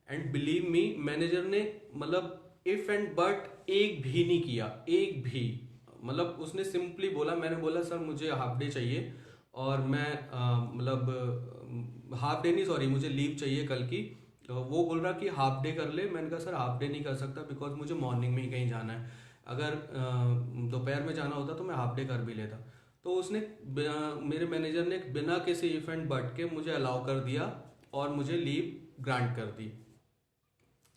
एंड बिलीव मी मैनेजर ने मतलब इफ एंड बट एक भी नहीं किया, एक भी, मतलब उसने सिंपली बोला, मैंने बोला सर मुझे हाफ डे चाहिए और मैं मतलब हाफ डे नहीं, सॉरी, मुझे लीव चाहिए कल की। तो वो बोल रहा कि हाफ डे कर ले। मैंने कहा सर हाफ डे नहीं कर सकता, बिकॉज मुझे मॉर्निंग में ही कहीं जाना है, अगर दोपहर में जाना होता तो मैं हाफ डे कर भी लेता। तो उसने मेरे मैनेजर ने बिना किसी इफ एंड बट के मुझे अलाउ कर दिया और मुझे लीव ग्रांट कर दी।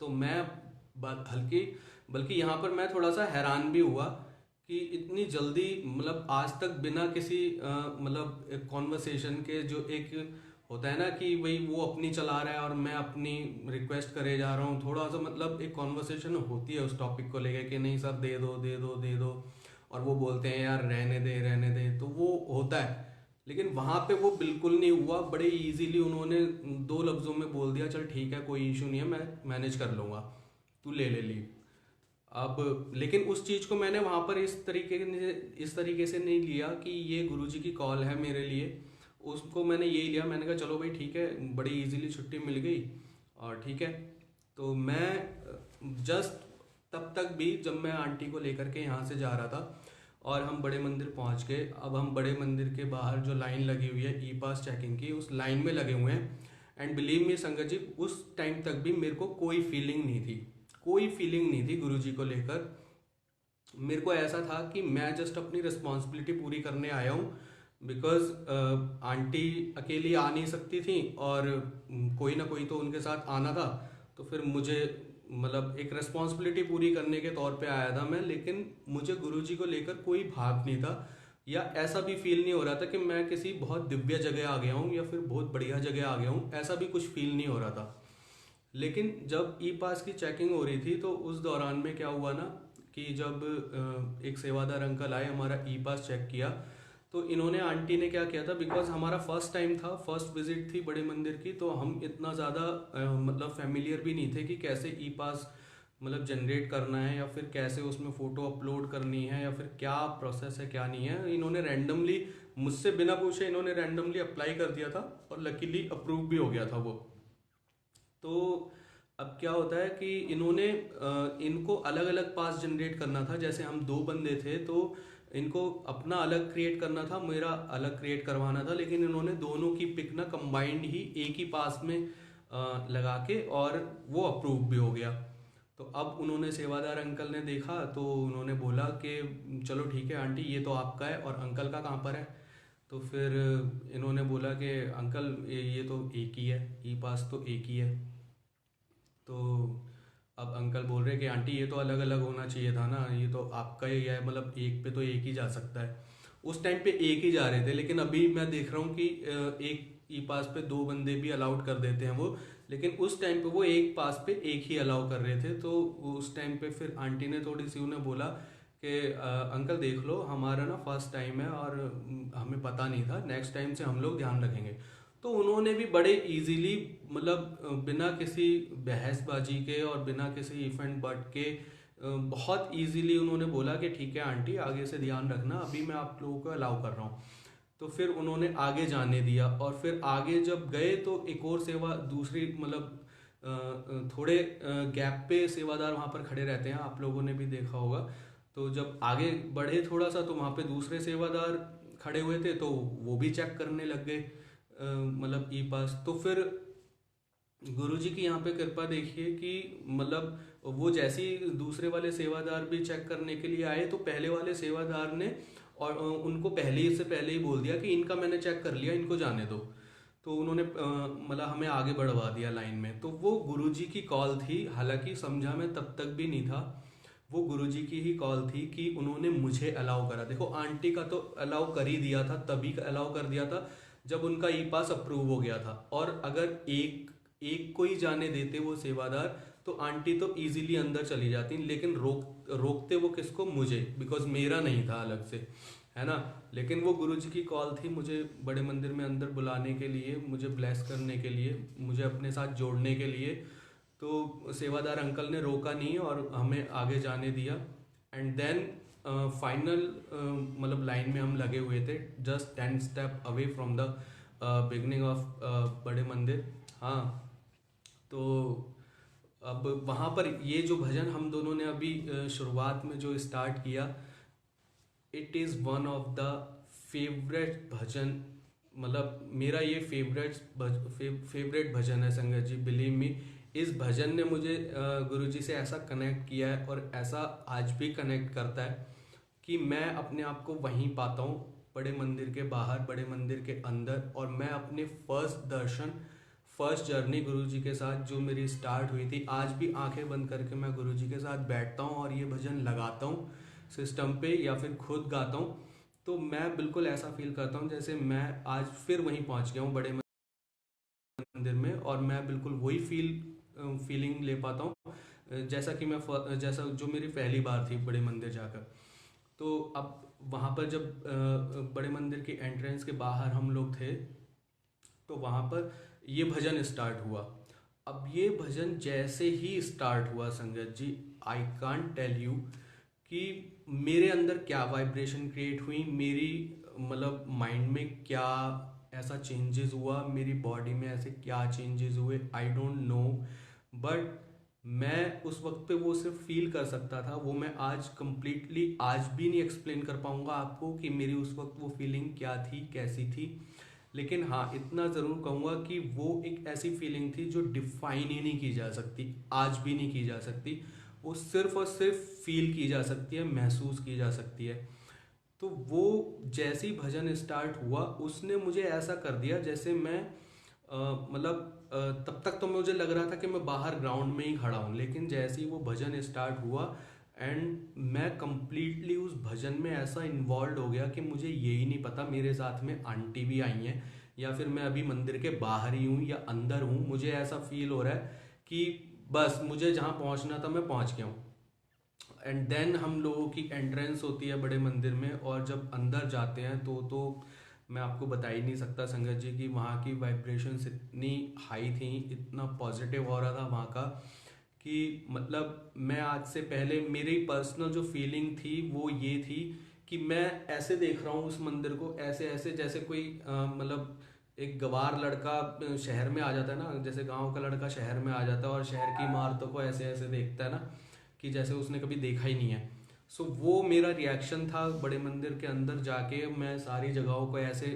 तो मैं हल्की, बल्कि यहाँ पर मैं थोड़ा सा हैरान भी हुआ कि इतनी जल्दी, मतलब आज तक बिना किसी मतलब कॉन्वर्सेशन के, जो एक होता है ना कि भाई वो अपनी चला रहा है और मैं अपनी रिक्वेस्ट करे जा रहा हूँ, थोड़ा सा मतलब एक कॉन्वर्सेशन होती है उस टॉपिक को लेके कि नहीं सर दे दो दे दो दे दो, और वो बोलते हैं यार रहने दे, तो वो होता है। लेकिन वहाँ पे वो बिल्कुल नहीं हुआ, बड़े इजीली उन्होंने 2 लफ्ज़ों में बोल दिया, चल ठीक है कोई इशू नहीं है, मैं मैनेज कर लूँगा, तू ले ले लीव। अब लेकिन उस चीज़ को मैंने वहाँ पर इस तरीके से नहीं लिया कि ये गुरुजी की कॉल है मेरे लिए, उसको मैंने यही लिया, मैंने कहा चलो भाई ठीक है, बड़ी इजीली छुट्टी मिल गई और ठीक है। तो मैं जस्ट तब तक भी जब मैं आंटी को लेकर के यहाँ से जा रहा था और हम बड़े मंदिर पहुँच गए। अब हम बड़े मंदिर के बाहर जो लाइन लगी हुई है ई पास चेकिंग की, उस लाइन में लगे हुए हैं, एंड बिलीव मी संगत जी उस टाइम तक भी मेरे को कोई फीलिंग नहीं थी, कोई फीलिंग नहीं थी गुरुजी को लेकर। मेरे को ऐसा था कि मैं जस्ट अपनी रिस्पॉन्सिबिलिटी पूरी करने आया हूँ, बिकॉज आंटी अकेली आ नहीं सकती थी और कोई ना कोई तो उनके साथ आना था। तो फिर मुझे मतलब एक रिस्पॉन्सिबिलिटी पूरी करने के तौर पे आया था मैं, लेकिन मुझे गुरुजी को लेकर कोई भाव नहीं था, या ऐसा भी फील नहीं हो रहा था कि मैं किसी बहुत दिव्य जगह आ गया हूँ या फिर बहुत बढ़िया जगह आ गया हूँ, ऐसा भी कुछ फील नहीं हो रहा था। लेकिन जब ई पास की चेकिंग हो रही थी तो उस दौरान में क्या हुआ ना, कि जब एक सेवादार अंकल आए, हमारा ई पास चेक किया, तो इन्होंने, आंटी ने क्या किया था, बिकॉज हमारा फर्स्ट टाइम था, फर्स्ट विजिट थी बड़े मंदिर की, तो हम इतना ज़्यादा मतलब फेमिलियर भी नहीं थे कि कैसे ई पास मतलब जनरेट करना है, या फिर कैसे उसमें फ़ोटो अपलोड करनी है, या फिर क्या प्रोसेस है क्या नहीं है। इन्होंने रैंडमली, मुझसे बिना पूछे इन्होंने रैंडमली अप्लाई कर दिया था, और लकीली अप्रूव भी हो गया था वो। तो अब क्या होता है कि इन्होंने इनको अलग अलग पास जनरेट करना था, जैसे हम दो बंदे थे तो इनको अपना अलग क्रिएट करना था, मेरा अलग क्रिएट करवाना था, लेकिन इन्होंने दोनों की पिक ना कंबाइंड ही एक ही पास में लगा के, और वो अप्रूव भी हो गया। तो अब उन्होंने, सेवादार अंकल ने देखा तो उन्होंने बोला कि चलो ठीक है आंटी, ये तो आपका है, और अंकल का कहाँ पर है। तो फिर इन्होंने बोला कि अंकल ये तो एक ही है, ई पास तो एक ही है। तो अब अंकल बोल रहे कि आंटी ये तो अलग अलग होना चाहिए था ना, ये तो आपका ही है, मतलब एक पे तो एक ही जा सकता है। उस टाइम पे एक ही जा रहे थे, लेकिन अभी मैं देख रहा हूँ कि एक ई पास पे दो बंदे भी अलाउड कर देते हैं वो, लेकिन उस टाइम पे वो एक पास पे एक ही अलाउ कर रहे थे। तो उस टाइम पे फिर आंटी ने थोड़ी सी उन्हें बोला कि अंकल देख लो, हमारा ना फर्स्ट टाइम है और हमें पता नहीं था, नेक्स्ट टाइम से हम लोग ध्यान रखेंगे। तो उन्होंने भी बड़े इजीली, मतलब बिना किसी बहसबाजी के और बिना किसी इफेंट बट के बहुत इजीली उन्होंने बोला कि ठीक है आंटी, आगे से ध्यान रखना, अभी मैं आप लोगों को अलाउ कर रहा हूँ। तो फिर उन्होंने आगे जाने दिया, और फिर आगे जब गए तो एक और सेवा दूसरी, मतलब थोड़े गैप पे सेवादार वहाँ पर खड़े रहते हैं, आप लोगों ने भी देखा होगा। तो जब आगे बढ़े थोड़ा सा तो वहाँ पे दूसरे सेवादार खड़े हुए थे, तो वो भी चेक करने लग गए मतलब ई पास। तो फिर गुरुजी की यहाँ पे कृपा देखिए कि मतलब वो जैसे ही दूसरे वाले सेवादार भी चेक करने के लिए आए, तो पहले वाले सेवादार ने और उनको पहले ही से पहले ही बोल दिया कि इनका मैंने चेक कर लिया, इनको जाने दो। तो उन्होंने मतलब हमें आगे बढ़वा दिया लाइन में। तो वो गुरुजी की कॉल थी, हालांकि समझा मैं तब तक भी नहीं था, वो गुरुजी की ही कॉल थी कि उन्होंने मुझे अलाउ करा। देखो आंटी का तो अलाउ कर ही दिया था, तभी अलाउ कर दिया था जब उनका ई पास अप्रूव हो गया था। और अगर एक एक को ही जाने देते वो सेवादार, तो आंटी तो इजीली अंदर चली जाती, लेकिन रोकते वो किसको, मुझे, बिकॉज मेरा नहीं था अलग से, है ना। लेकिन वो गुरुजी की कॉल थी मुझे बड़े मंदिर में अंदर बुलाने के लिए, मुझे ब्लेस करने के लिए, मुझे अपने साथ जोड़ने के लिए। तो सेवादार अंकल ने रोका नहीं और हमें आगे जाने दिया। एंड देन फाइनल मतलब लाइन में हम लगे हुए थे, just 10 step away from the beginning of बड़े मंदिर। हाँ, तो अब वहाँ पर ये जो भजन हम दोनों ने अभी शुरुआत में जो स्टार्ट किया, it is one of the favourite bhajan, मतलब मेरा ये फेवरेट भजन है संगत जी, बिलीव मी। इस भजन ने मुझे गुरुजी से ऐसा कनेक्ट किया है, और ऐसा आज भी कनेक्ट करता है कि मैं अपने आप को वहीं पाता हूँ, बड़े मंदिर के बाहर, बड़े मंदिर के अंदर। और मैं अपने फर्स्ट दर्शन, फर्स्ट जर्नी गुरुजी के साथ जो मेरी स्टार्ट हुई थी, आज भी आंखें बंद करके मैं गुरुजी के साथ बैठता हूँ और ये भजन लगाता हूँ सिस्टम पे, या फिर खुद गाता हूँ, तो मैं बिल्कुल ऐसा फील करता हूँ जैसे मैं आज फिर वहीं पहुँच गया हूँ बड़े मंदिर में, और मैं बिल्कुल वही फीलिंग ले पाता हूँ जैसा कि जैसा जो मेरी पहली बार थी बड़े मंदिर जाकर। तो अब वहाँ पर जब बड़े मंदिर की एंट्रेंस के बाहर हम लोग थे, तो वहाँ पर ये भजन स्टार्ट हुआ। अब ये भजन जैसे ही स्टार्ट हुआ संगत जी, आई कांट टेल यू कि मेरे अंदर क्या वाइब्रेशन क्रिएट हुई, मेरी मतलब माइंड में क्या ऐसा चेंजेस हुआ, मेरी बॉडी में ऐसे क्या चेंजेस हुए, आई डोंट नो। बट मैं उस वक्त पे वो सिर्फ फील कर सकता था, वो मैं आज कंप्लीटली आज भी नहीं एक्सप्लेन कर पाऊंगा आपको कि मेरी उस वक्त वो फीलिंग क्या थी, कैसी थी। लेकिन हाँ, इतना ज़रूर कहूँगा कि वो एक ऐसी फीलिंग थी जो डिफाइन ही नहीं की जा सकती, आज भी नहीं की जा सकती। वो सिर्फ और सिर्फ फील की जा सकती है, महसूस की जा सकती है। तो वो जैसे ही भजन स्टार्ट हुआ, उसने मुझे ऐसा कर दिया जैसे मैं तब तक तो मुझे लग रहा था कि मैं बाहर ग्राउंड में ही खड़ा हूँ, लेकिन जैसे ही वो भजन स्टार्ट हुआ एंड मैं कंप्लीटली उस भजन में ऐसा इन्वॉल्व हो गया कि मुझे यही नहीं पता मेरे साथ में आंटी भी आई हैं या फिर मैं अभी मंदिर के बाहर ही हूँ या अंदर हूँ। मुझे ऐसा फील हो रहा है कि बस मुझे जहाँ पहुँचना था मैं पहुँच गया हूँ। एंड देन हम लोगों की एंट्रेंस होती है बड़े मंदिर में, और जब अंदर जाते हैं तो मैं आपको बता ही नहीं सकता संगत जी की वहाँ की वाइब्रेशंस इतनी हाई थी, इतना पॉजिटिव हो रहा था वहाँ का कि मतलब मैं आज से पहले मेरी पर्सनल जो फीलिंग थी वो ये थी कि मैं ऐसे देख रहा हूँ उस मंदिर को, ऐसे ऐसे जैसे कोई मतलब एक गवार लड़का शहर में आ जाता है ना, जैसे गांव का लड़का शहर में आ जाता है और शहर की इमारतों को ऐसे ऐसे देखता है ना कि जैसे उसने कभी देखा ही नहीं है। सो वो मेरा रिएक्शन था बड़े मंदिर के अंदर जाके। मैं सारी जगहों को ऐसे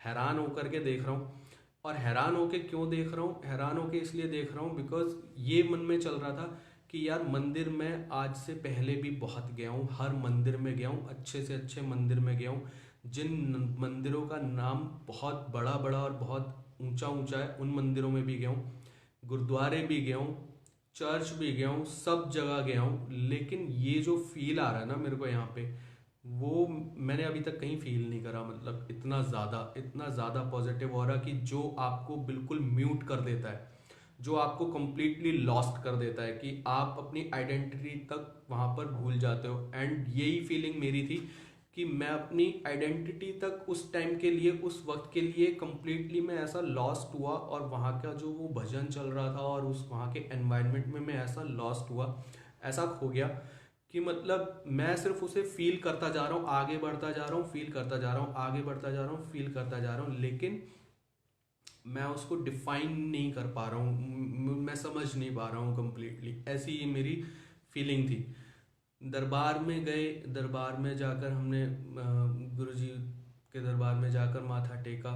हैरान होकर के देख रहा हूँ। और हैरान होके क्यों देख रहा हूँ, हैरान होके इसलिए देख रहा हूँ बिकॉज ये मन में चल रहा था कि यार मंदिर में आज से पहले भी बहुत गया हूँ, हर मंदिर में गया हूँ, अच्छे से अच्छे मंदिर में गया हूँ। जिन मंदिरों का नाम बहुत बड़ा बड़ा और बहुत ऊंचा ऊंचा है उन मंदिरों में भी गया हूँ, गुरुद्वारे भी गया हूँ, चर्च भी गया हूँ, सब जगह गया हूँ। लेकिन ये जो फील आ रहा है ना मेरे को यहाँ पे, वो मैंने अभी तक कहीं फील नहीं करा। मतलब इतना ज़्यादा पॉजिटिव हो रहा कि जो आपको बिल्कुल म्यूट कर देता है, जो आपको कंप्लीटली लॉस्ट कर देता है कि आप अपनी आइडेंटिटी तक वहाँ पर भूल जाते हो। एंड यही फीलिंग मेरी थी कि मैं अपनी आइडेंटिटी तक उस टाइम के लिए, उस वक्त के लिए कंप्लीटली मैं ऐसा लॉस्ट हुआ, और वहाँ का जो वो भजन चल रहा था और उस वहाँ के एनवायरनमेंट में मैं ऐसा लॉस्ट हुआ, ऐसा खो गया कि मतलब मैं सिर्फ उसे फील करता जा रहा हूँ, आगे बढ़ता जा रहा हूँ, फील करता जा रहा हूँ, आगे बढ़ता जा रहा हूँ, फील करता जा रहा हूँ, लेकिन मैं उसको डिफाइन नहीं कर पा रहा हूँ, मैं समझ नहीं पा रहा हूँ कंप्लीटली। ऐसी ये मेरी फीलिंग थी। दरबार में गए, दरबार में जाकर हमने गुरुजी के दरबार में जाकर माथा टेका।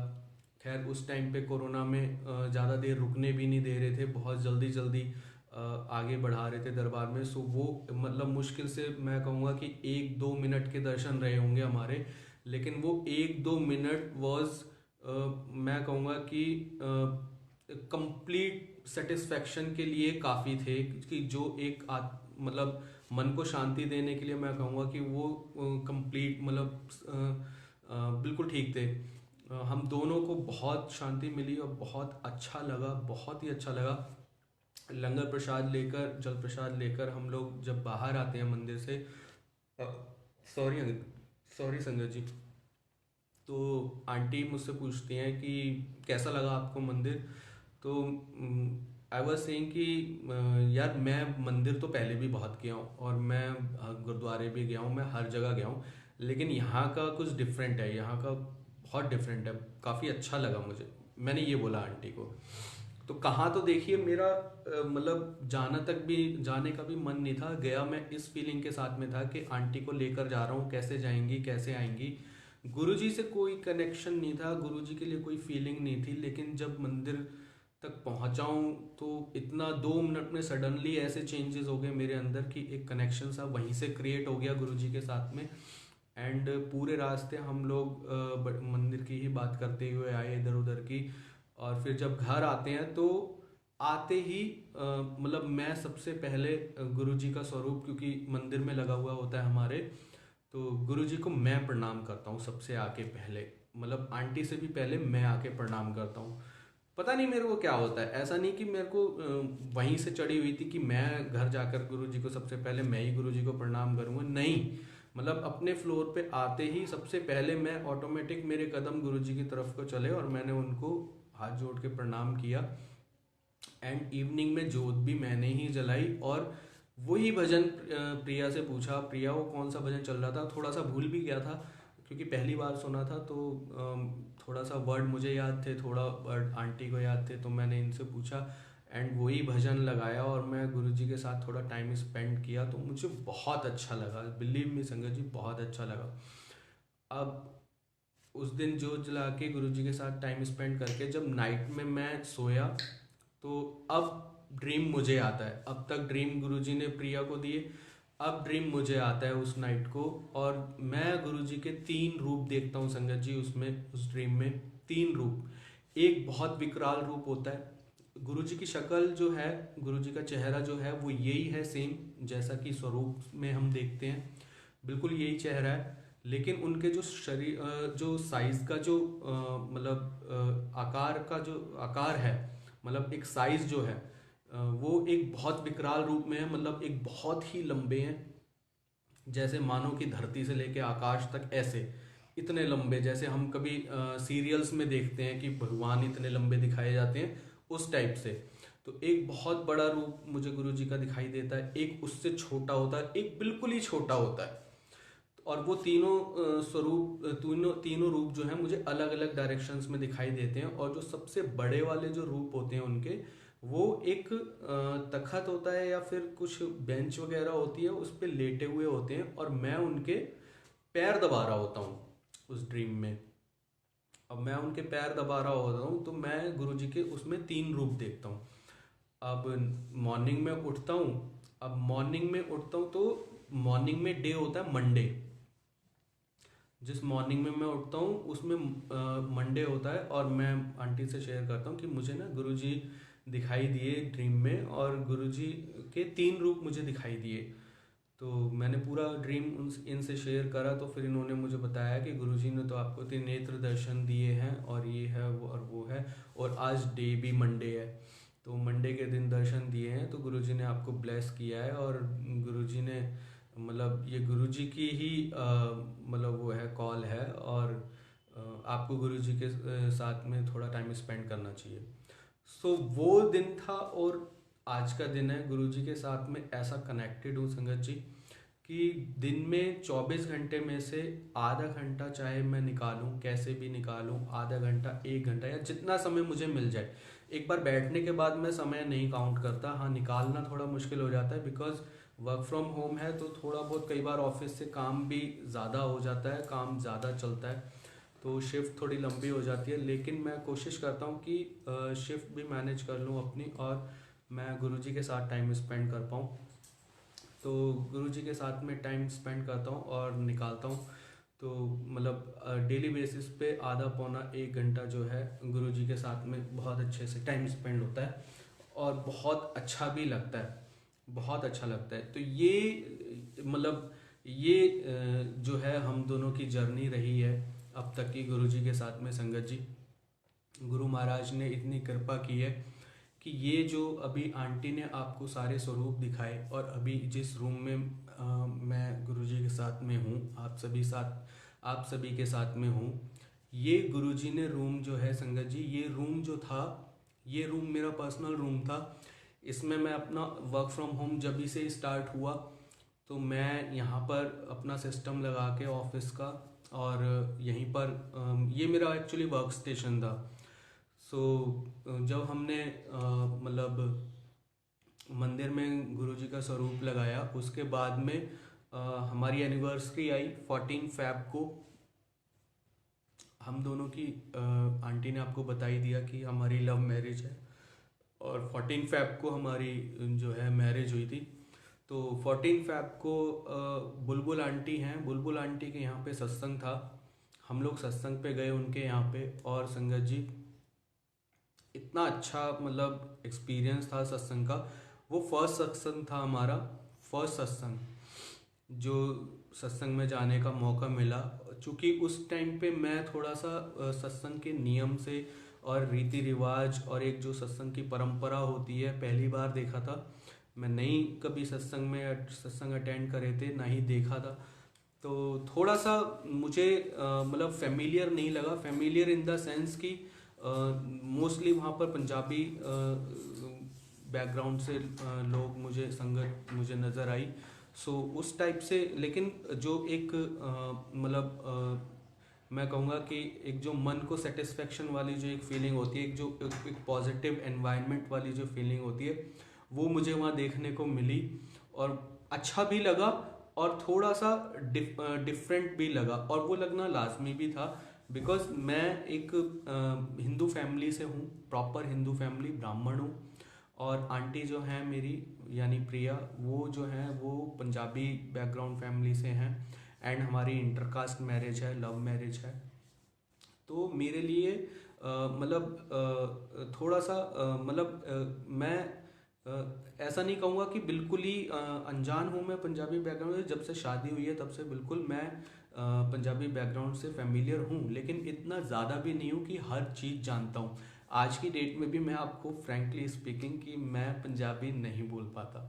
खैर उस टाइम पे कोरोना में ज़्यादा देर रुकने भी नहीं दे रहे थे, बहुत जल्दी जल्दी आगे बढ़ा रहे थे दरबार में। सो वो मतलब मुश्किल से मैं कहूँगा कि 1-2 मिनट के दर्शन रहे होंगे हमारे, लेकिन वो 1-2 मिनट वॉज मैं कहूँगा कि कंप्लीट सेटिस्फेक्शन के लिए काफ़ी थे, कि जो एक मतलब मन को शांति देने के लिए मैं कहूँगा कि वो कंप्लीट मतलब बिल्कुल ठीक थे। हम दोनों को बहुत शांति मिली और बहुत अच्छा लगा, बहुत ही अच्छा लगा। लंगर प्रसाद लेकर, जल प्रसाद लेकर हम लोग जब बाहर आते हैं मंदिर से, सॉरी सॉरी संगत जी, तो आंटी मुझसे पूछती हैं कि कैसा लगा आपको मंदिर। तो आई वॉज सेइंग कि यार मैं मंदिर तो पहले भी बहुत गया हूँ और मैं गुरुद्वारे भी गया हूँ, मैं हर जगह गया हूँ, लेकिन यहाँ का कुछ डिफरेंट है, यहाँ का बहुत डिफरेंट है, काफ़ी अच्छा लगा मुझे। मैंने ये बोला आंटी को। तो कहाँ तो देखिए मेरा मतलब जाने का भी मन नहीं था, गया मैं इस फीलिंग के साथ में था कि आंटी को लेकर जा रहा हूँ, कैसे जाएंगी कैसे आएंगी। गुरुजी से कोई कनेक्शन नहीं था, गुरुजी के लिए कोई फीलिंग नहीं थी, लेकिन जब मंदिर तक पहुंचा हूं तो इतना 2 मिनट में सडनली ऐसे चेंजेस हो गए मेरे अंदर कि एक कनेक्शन सा वहीं से क्रिएट हो गया गुरुजी के साथ में। एंड पूरे रास्ते हम लोग मंदिर की ही बात करते हुए आए, इधर उधर की। और फिर जब घर आते हैं तो आते ही मतलब मैं सबसे पहले गुरुजी का स्वरूप, क्योंकि मंदिर में लगा हुआ होता है हमारे, तो गुरुजी को मैं प्रणाम करता हूँ सबसे आके पहले। मतलब आंटी से भी पहले मैं आके प्रणाम करता हूँ। पता नहीं मेरे को क्या होता है, ऐसा नहीं कि मेरे को वहीं से चढ़ी हुई थी कि मैं घर जाकर गुरुजी को सबसे पहले मैं ही गुरुजी को प्रणाम करूँगा, नहीं। मतलब अपने फ्लोर पे आते ही सबसे पहले मैं ऑटोमेटिक मेरे कदम गुरुजी की तरफ को चले और मैंने उनको हाथ जोड़ के प्रणाम किया। एंड इवनिंग में जोत भी मैंने ही जलाई, और वही भजन प्रिया से पूछा, प्रिया वो कौन सा भजन चल रहा था, थोड़ा सा भूल भी गया था क्योंकि पहली बार सुना था, तो थोड़ा सा वर्ड मुझे याद थे, थोड़ा वर्ड आंटी को याद थे, तो मैंने इनसे पूछा एंड वही भजन लगाया और मैं गुरुजी के साथ थोड़ा टाइम स्पेंड किया, तो मुझे बहुत अच्छा लगा, बिलीव मी संगत जी, बहुत अच्छा लगा। अब उस दिन जोत जला के गुरुजी के साथ टाइम स्पेंड करके जब नाइट में मैं सोया, तो अब ड्रीम मुझे आता है। अब तक ड्रीम गुरुजी ने प्रिया को दिए, अब ड्रीम मुझे आता है उस नाइट को, और मैं गुरुजी के 3 रूप देखता हूँ संगत जी उसमें, उस ड्रीम में 3 रूप। एक बहुत विकराल रूप होता है। गुरुजी की शक्ल जो है, गुरुजी का चेहरा जो है वो यही है सेम, जैसा कि स्वरूप में हम देखते हैं, बिल्कुल यही चेहरा है। लेकिन उनके जो शरीर जो साइज का जो आकार का जो आकार है, मतलब एक साइज जो है वो एक बहुत विकराल रूप में है। मतलब एक बहुत ही लंबे हैं, जैसे मानो कि धरती से लेके आकाश तक ऐसे इतने लंबे, जैसे हम कभी सीरियल्स में देखते हैं कि भगवान इतने लंबे दिखाए जाते हैं, उस टाइप से। तो एक बहुत बड़ा रूप मुझे गुरुजी का दिखाई देता है, एक उससे छोटा होता है, एक बिल्कुल ही छोटा होता है। और वो तीनों स्वरूप, तीनों रूप जो है मुझे अलग अलग डायरेक्शंस में दिखाई देते हैं। और जो सबसे बड़े वाले जो रूप होते हैं उनके, वो एक तखत होता है या फिर कुछ बेंच वगैरह होती है, उस पर लेटे हुए होते हैं और मैं उनके पैर दबा रहा होता हूँ उस ड्रीम में। अब मैं उनके पैर दबा रहा होता हूँ तो मैं गुरुजी के उसमें तीन रूप देखता हूँ। अब मॉर्निंग में उठता हूँ, अब मॉर्निंग में उठता हूँ तो मॉर्निंग में डे होता है मंडे। जिस मॉर्निंग में मैं उठता हूँ उसमें मंडे होता है, और मैं आंटी से शेयर करता हूँ कि मुझे ना गुरुजी दिखाई दिए ड्रीम में, और गुरुजी के तीन रूप मुझे दिखाई दिए। तो मैंने पूरा ड्रीम उन इनसे शेयर करा, तो फिर इन्होंने मुझे बताया कि गुरुजी ने तो आपको त्रिनेत्र दर्शन दिए हैं, और ये है वो और वो है, और आज डे भी मंडे है, तो मंडे के दिन दर्शन दिए हैं, तो गुरुजी ने आपको ब्लेस किया है। और गुरुजी ने मतलब ये गुरुजी की ही मतलब वो है कॉल है, और आपको गुरुजी के साथ में थोड़ा टाइम स्पेंड करना चाहिए। सो वो दिन था, और आज का दिन है गुरुजी के साथ में ऐसा कनेक्टेड हूँ संगत जी, कि दिन में 24 घंटे में से आधा घंटा चाहे मैं निकालूं, कैसे भी निकालूं, आधा घंटा, 1 घंटा, या जितना समय मुझे मिल जाए। एक बार बैठने के बाद मैं समय नहीं काउंट करता। हाँ, निकालना थोड़ा मुश्किल हो जाता है, बिकॉज वर्क फ्रॉम होम है, तो थोड़ा बहुत कई बार ऑफिस से काम भी ज़्यादा हो जाता है, काम ज़्यादा चलता है, तो शिफ्ट थोड़ी लंबी हो जाती है। लेकिन मैं कोशिश करता हूँ कि शिफ्ट भी मैनेज कर लूँ अपनी, और मैं गुरुजी के साथ टाइम स्पेंड कर पाऊँ। तो गुरुजी के साथ में टाइम स्पेंड करता हूँ और निकालता हूँ। तो मतलब डेली बेसिस पे आधा पौना 1 घंटा जो है गुरुजी के साथ में बहुत अच्छे से टाइम स्पेंड होता है, और बहुत अच्छा भी लगता है, बहुत अच्छा लगता है। तो ये मतलब ये जो है हम दोनों की जर्नी रही है अब तक की गुरुजी के साथ में संगत जी। गुरु महाराज ने इतनी कृपा की है कि ये जो अभी आंटी ने आपको सारे स्वरूप दिखाए, और अभी जिस रूम में मैं गुरुजी के साथ में हूँ, आप सभी के साथ में हूँ, ये गुरुजी ने रूम जो है संगत जी, ये रूम जो था, ये रूम मेरा पर्सनल रूम था। इसमें मैं अपना वर्क फ्रॉम होम जब ही से स्टार्ट हुआ, तो मैं यहाँ पर अपना सिस्टम लगा के ऑफिस का, और यहीं पर ये मेरा एक्चुअली वर्क स्टेशन था। सो जब हमने मतलब मंदिर में गुरुजी का स्वरूप लगाया, उसके बाद में हमारी एनिवर्सरी आई 14 फ़रवरी को। हम दोनों की आंटी ने आपको बता ही दिया कि हमारी लव मैरिज है, और 14 फ़रवरी को हमारी जो है मैरिज हुई थी। तो 14 फ़रवरी को बुलबुल आंटी हैं, बुलबुल आंटी के यहाँ पे सत्संग था, हम लोग सत्संग पे गए उनके यहाँ पे। और संगत जी, इतना अच्छा मतलब एक्सपीरियंस था सत्संग का। वो फर्स्ट सत्संग था हमारा, फर्स्ट सत्संग जो सत्संग में जाने का मौका मिला। चूँकि उस टाइम पे मैं थोड़ा सा सत्संग के नियम से और रीति रिवाज और एक जो सत्संग की परंपरा होती है, पहली बार देखा था। मैं नहीं कभी सत्संग अटेंड करे थे, ना ही देखा था, तो थोड़ा सा मुझे मतलब फेमिलियर नहीं लगा। फेमिलियर इन द सेंस कि मोस्टली वहाँ पर पंजाबी बैकग्राउंड से लोग संगत मुझे नज़र आई। सो उस टाइप से, लेकिन जो एक मैं कहूँगा कि एक जो मन को सेटिस्फेक्शन वाली जो एक फीलिंग होती है, एक पॉजिटिव एनवायरनमेंट वाली जो फीलिंग होती है, वो मुझे वहाँ देखने को मिली, और अच्छा भी लगा, और थोड़ा सा डिफरेंट भी लगा, और वो लगना लाजमी भी था। बिकॉज मैं एक हिंदू फैमिली से हूँ, प्रॉपर हिंदू फैमिली, ब्राह्मण हूँ, और आंटी जो हैं मेरी यानी प्रिया, वो जो हैं वो पंजाबी बैकग्राउंड फैमिली से हैं, एंड हमारी इंटरकास्ट मैरिज है, लव मैरिज है। तो मेरे लिए थोड़ा सा मैं ऐसा नहीं कहूँगा कि बिल्कुल ही अनजान हूँ मैं पंजाबी बैकग्राउंड से। जब से शादी हुई है तब से बिल्कुल मैं पंजाबी बैकग्राउंड से फेमिलियर हूँ, लेकिन इतना ज़्यादा भी नहीं हूँ कि हर चीज़ जानता हूँ। आज की डेट में भी मैं आपको फ्रैंकली स्पीकिंग कि मैं पंजाबी नहीं बोल पाता,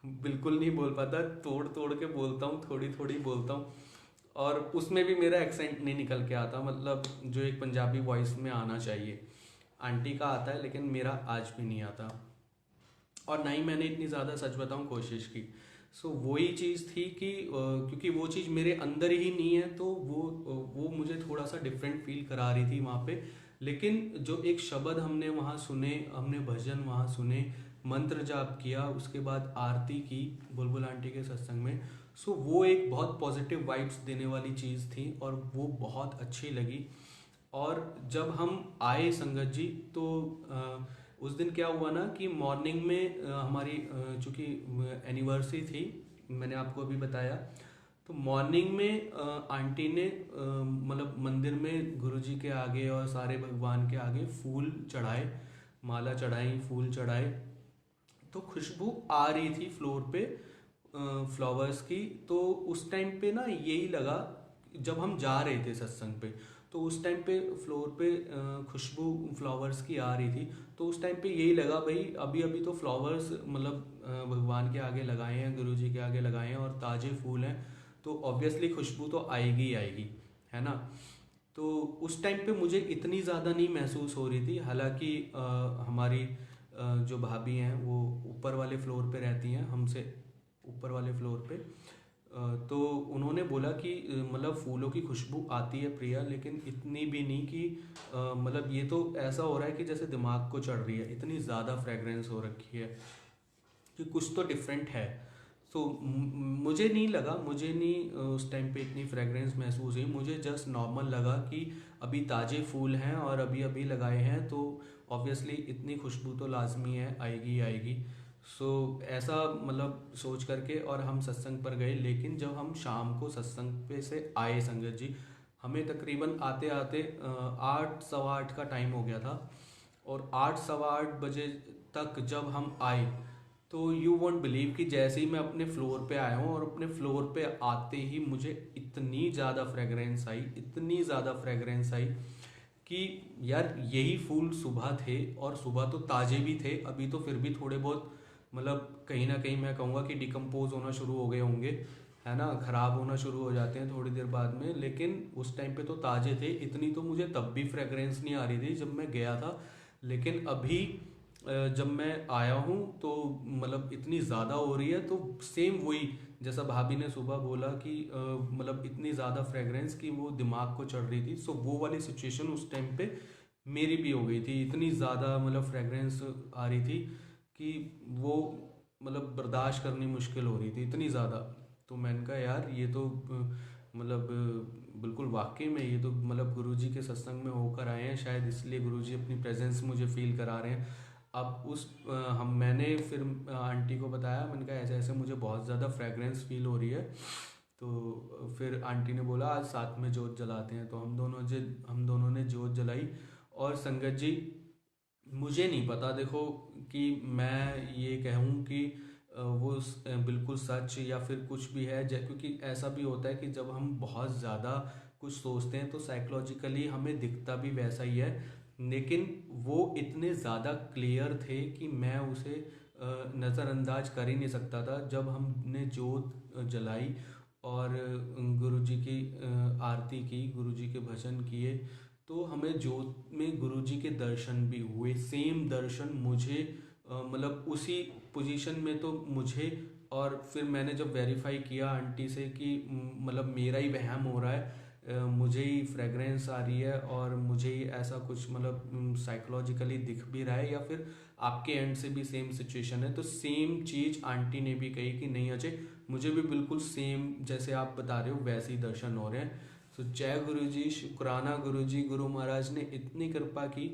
बिल्कुल नहीं बोल पाता। तोड़ तोड़ के बोलता हूँ, थोड़ी थोड़ी बोलता हूँ, और उसमें भी मेरा एक्सेंट नहीं निकल के आता, मतलब जो एक पंजाबी वॉइस में आना चाहिए। आंटी का आता है लेकिन मेरा आज भी नहीं आता, और ना ही मैंने इतनी ज़्यादा सच बताऊँ कोशिश की। सो वही चीज़ थी कि क्योंकि वो चीज़ मेरे अंदर ही नहीं है, तो वो मुझे थोड़ा सा डिफरेंट फील करा रही थी वहाँ पे। लेकिन जो एक शब्द हमने वहाँ सुने, हमने भजन वहाँ सुने, मंत्र जाप किया, उसके बाद आरती की बुलबुल आंटी के सत्संग में। सो वो एक बहुत पॉजिटिव वाइब्स देने वाली चीज़ थी और वो बहुत अच्छी लगी। और जब हम आए संगत जी, तो उस दिन क्या हुआ ना कि मॉर्निंग में हमारी चूँकि एनिवर्सरी थी, मैंने आपको अभी बताया, तो मॉर्निंग में आंटी ने मतलब मंदिर में गुरुजी के आगे और सारे भगवान के आगे फूल चढ़ाए, माला चढ़ाई, फूल चढ़ाए। तो खुशबू आ रही थी फ्लोर पे फ्लावर्स की। तो उस टाइम पे ना यही लगा, जब हम जा रहे थे सत्संग पे, तो उस टाइम पे फ्लोर पे खुशबू फ्लावर्स की आ रही थी। तो उस टाइम पे यही लगा, भाई अभी अभी तो फ्लावर्स मतलब भगवान के आगे लगाए हैं, गुरु जी के आगे लगाए हैं और ताज़े फूल हैं, तो ऑब्वियसली खुशबू तो आएगी ही आएगी, है ना। तो उस टाइम पे मुझे इतनी ज़्यादा नहीं महसूस हो रही थी। हालांकि हमारी जो भाभी हैं वो ऊपर वाले फ्लोर पे रहती हैं, हमसे ऊपर वाले फ्लोर पे। तो उन्होंने बोला कि मतलब फूलों की खुशबू आती है प्रिया, लेकिन इतनी भी नहीं कि मतलब ये तो ऐसा हो रहा है कि जैसे दिमाग को चढ़ रही है, इतनी ज़्यादा फ्रेगरेंस हो रखी है कि कुछ तो डिफरेंट है। तो मुझे नहीं लगा, मुझे नहीं उस टाइम पे इतनी फ्रेगरेंस महसूस हुई। मुझे जस्ट नॉर्मल लगा कि अभी ताज़े फूल हैं और अभी अभी लगाए हैं, तो ऑब्वियसली इतनी खुशबू तो लाजमी है, आएगी ही आएगी। सो ऐसा मतलब सोच करके और हम सत्संग पर गए। लेकिन जब हम शाम को सत्संग पे से आए संगत जी, हमें तकरीबन आते आते 8 सवा 8 का टाइम हो गया था। और 8 सवा 8 बजे तक जब हम आए, तो यू वॉन्ट बिलीव कि जैसे ही मैं अपने फ्लोर पे आया हूँ और अपने फ्लोर पे आते ही मुझे इतनी ज़्यादा फ्रेगरेंस आई, इतनी ज़्यादा फ्रेगरेंस आई कि यार यही फूल सुबह थे, और सुबह तो ताज़े भी थे, अभी तो फिर भी थोड़े बहुत मतलब कहीं ना कहीं मैं कहूँगा कि डिकम्पोज होना शुरू हो गए होंगे, है ना, ख़राब होना शुरू हो जाते हैं थोड़ी देर बाद में। लेकिन उस टाइम पे तो ताज़े थे। इतनी तो मुझे तब भी फ्रेगरेंस नहीं आ रही थी जब मैं गया था, लेकिन अभी जब मैं आया हूँ तो मतलब इतनी ज़्यादा हो रही है। तो सेम वही जैसा भाभी ने सुबह बोला कि मतलब इतनी ज़्यादा फ्रेगरेंस कि वो दिमाग को चढ़ रही थी। सो वो वाली सिचुएशन उस टाइम पे मेरी भी हो गई थी। इतनी ज़्यादा मतलब फ्रेगरेंस आ रही थी कि वो मतलब बर्दाश्त करनी मुश्किल हो रही थी, इतनी ज़्यादा। तो मैंने कहा यार ये तो बिल्कुल वाकई में ये तो मतलब गुरुजी के सत्संग में होकर आए हैं, शायद इसलिए गुरुजी अपनी प्रेजेंस मुझे फील करा रहे हैं। अब उस हम मैंने फिर आंटी को बताया, मैंने कहा ऐसे ऐसे मुझे बहुत ज़्यादा फ्रेगरेंस फील हो रही है। तो फिर आंटी ने बोला आज साथ में जोत जलाते हैं। तो हम दोनों ने जोत जलाई। और संगत जी, मुझे नहीं पता देखो कि मैं ये कहूँ कि बिल्कुल सच या फिर कुछ भी है, क्योंकि ऐसा भी होता है कि जब हम बहुत ज़्यादा कुछ सोचते हैं तो साइकोलॉजिकली हमें दिखता भी वैसा ही है। लेकिन वो इतने ज़्यादा क्लियर थे कि मैं उसे नज़रअंदाज कर ही नहीं सकता था। जब हमने जोत जलाई और गुरुजी की आरती की, गुरुजी के भजन किए, तो हमें जोत में गुरुजी के दर्शन भी हुए। सेम दर्शन मुझे मतलब उसी पोजीशन में तो मुझे। और फिर मैंने जब वेरीफाई किया आंटी से कि मतलब मेरा ही वहम हो रहा है, मुझे ही फ्रेगरेंस आ रही है और मुझे ही ऐसा कुछ मतलब साइकोलॉजिकली दिख भी रहा है, या फिर आपके एंड से भी सेम सिचुएशन है, तो सेम चीज़ आंटी ने भी कही कि नहीं अजय, मुझे भी बिल्कुल सेम जैसे आप बता रहे हो वैसे ही दर्शन हो रहे हैं। तो जय गुरु जी, शुक्राना गुरु जी, गुरु महाराज ने इतनी कृपा की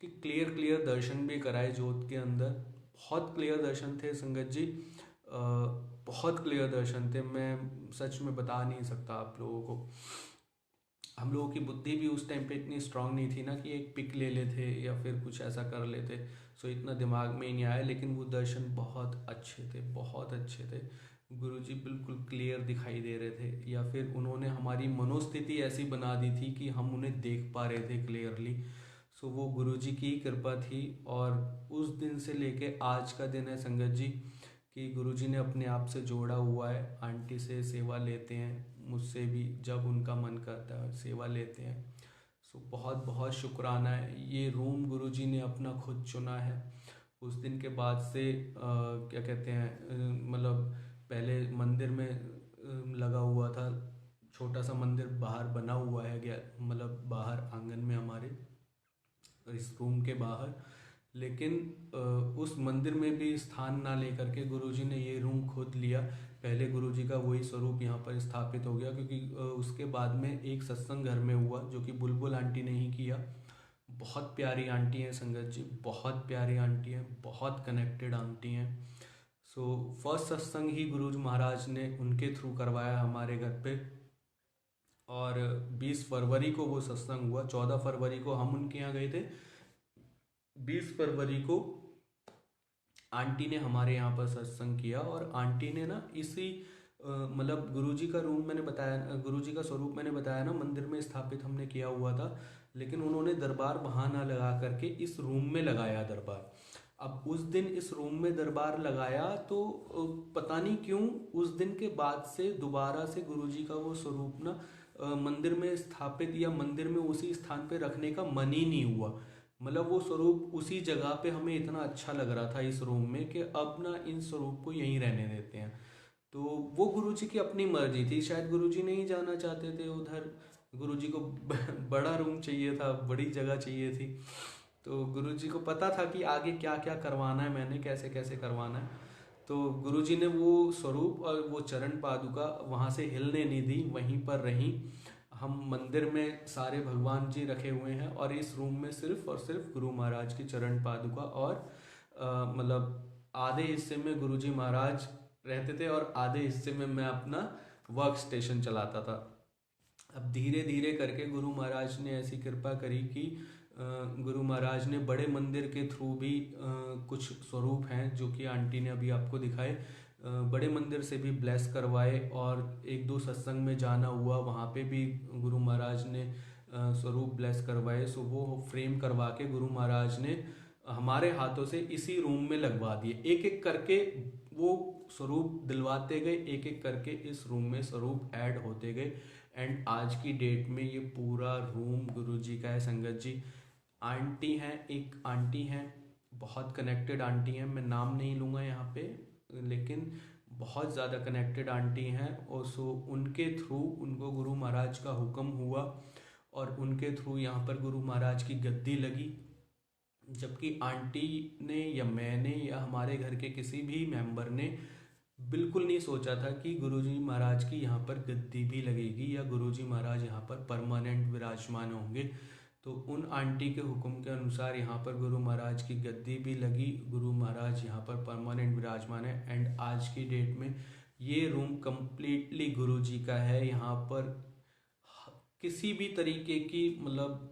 कि क्लियर क्लियर दर्शन भी कराए जोत के अंदर। बहुत क्लियर दर्शन थे संगत जी, बहुत क्लियर दर्शन थे, मैं सच में बता नहीं सकता आप लोगों को। हम लोगों की बुद्धि भी उस टाइम पे इतनी स्ट्रांग नहीं थी ना कि एक पिक ले लेते या फिर कुछ ऐसा कर लेते, सो इतना दिमाग में ही नहीं आया। लेकिन वो दर्शन बहुत अच्छे थे, बहुत अच्छे थे। गुरुजी बिल्कुल क्लियर दिखाई दे रहे थे, या फिर उन्होंने हमारी मनोस्थिति ऐसी बना दी थी कि हम उन्हें देख पा रहे थे क्लियरली। सो वो गुरुजी की कृपा थी। और उस दिन से लेके आज का दिन है संगत जी कि गुरुजी ने अपने आप से जोड़ा हुआ है। आंटी से सेवा लेते हैं, मुझसे भी जब उनका मन करता है सेवा लेते हैं। सो बहुत बहुत शुक्राना है। ये रूम गुरुजी ने अपना खुद चुना है। उस दिन के बाद से क्या कहते हैं, मतलब पहले मंदिर में लगा हुआ था, छोटा सा मंदिर बाहर बना हुआ है, मतलब बाहर आंगन में हमारे इस रूम के बाहर। लेकिन उस मंदिर में भी स्थान ना लेकर के गुरुजी ने ये रूम खुद लिया। पहले गुरुजी का वही स्वरूप यहाँ पर स्थापित हो गया, क्योंकि उसके बाद में एक सत्संग घर में हुआ जो कि बुलबुल आंटी ने ही किया। बहुत प्यारी आंटी हैं संगत जी, बहुत प्यारी आंटी हैं, बहुत कनेक्टेड आंटी हैं। सो फर्स्ट सत्संग ही गुरुजी महाराज ने उनके थ्रू करवाया हमारे घर पे। और 20 फरवरी को वो सत्संग हुआ। 14 फरवरी को हम उनके यहाँ गए थे, 20 फरवरी को आंटी ने हमारे यहाँ पर सत्संग किया। और आंटी ने ना इसी मतलब गुरुजी का रूम मैंने बताया, गुरुजी का स्वरूप मैंने बताया ना, मंदिर में स्थापित हमने किया हुआ था। लेकिन उन्होंने दरबार वहाँ ना लगा करके इस रूम में लगाया दरबार। अब उस दिन इस रूम में दरबार लगाया तो पता नहीं क्यों उस दिन के बाद से दोबारा से गुरुजी का वो स्वरूप ना मंदिर में स्थापित या मंदिर में उसी स्थान पे रखने का मन ही नहीं हुआ। मतलब वो स्वरूप उसी जगह पे हमें इतना अच्छा लग रहा था इस रूम में कि अब ना इन स्वरूप को यहीं रहने देते हैं। तो वो गुरुजी की अपनी मर्जी थी, शायद गुरुजी नहीं जाना चाहते थे उधर। गुरुजी को बड़ा रूम चाहिए था, बड़ी जगह चाहिए थी। तो गुरुजी को पता था कि आगे क्या क्या करवाना है, मैंने कैसे कैसे करवाना है। तो गुरुजी ने वो स्वरूप और वो चरण पादुका वहाँ से हिलने नहीं दी, वहीं पर रहीं। हम मंदिर में सारे भगवान जी रखे हुए हैं और इस रूम में सिर्फ और सिर्फ गुरु महाराज की चरण पादुका और मतलब आधे हिस्से में गुरुजी महाराज रहते थे और आधे हिस्से में मैं अपना वर्क स्टेशन चलाता था। अब धीरे धीरे करके गुरु महाराज ने ऐसी कृपा करी कि गुरु महाराज ने बड़े मंदिर के थ्रू भी कुछ स्वरूप हैं जो कि आंटी ने अभी आपको दिखाए, बड़े मंदिर से भी ब्लेस करवाए। और एक दो सत्संग में जाना हुआ, वहाँ पे भी गुरु महाराज ने स्वरूप ब्लेस करवाए। सो वो फ्रेम करवा के गुरु महाराज ने हमारे हाथों से इसी रूम में लगवा दिए। एक एक करके वो स्वरूप दिलवाते गए, एक एक करके इस रूम में स्वरूप ऐड होते गए। एंड आज की डेट में ये पूरा रूम गुरुजी का है संगत जी। आंटी हैं, एक आंटी हैं, बहुत कनेक्टेड आंटी हैं, मैं नाम नहीं लूँगा यहाँ पे, लेकिन बहुत ज़्यादा कनेक्टेड आंटी हैं। और सो उनके थ्रू उनको गुरु महाराज का हुक्म हुआ और उनके थ्रू यहाँ पर गुरु महाराज की गद्दी लगी। जबकि आंटी ने या मैंने या हमारे घर के किसी भी मेंबर ने बिल्कुल नहीं सोचा था कि गुरुजी महाराज की यहाँ पर गद्दी भी लगेगी या गुरुजी महाराज यहाँ पर परमानेंट विराजमान होंगे। तो उन आंटी के हुक्म के अनुसार यहाँ पर गुरु महाराज की गद्दी भी लगी, गुरु महाराज यहाँ पर परमानेंट विराजमान है। एंड आज की डेट में ये रूम कम्प्लीटली गुरुजी का है। यहाँ पर किसी भी तरीके की मतलब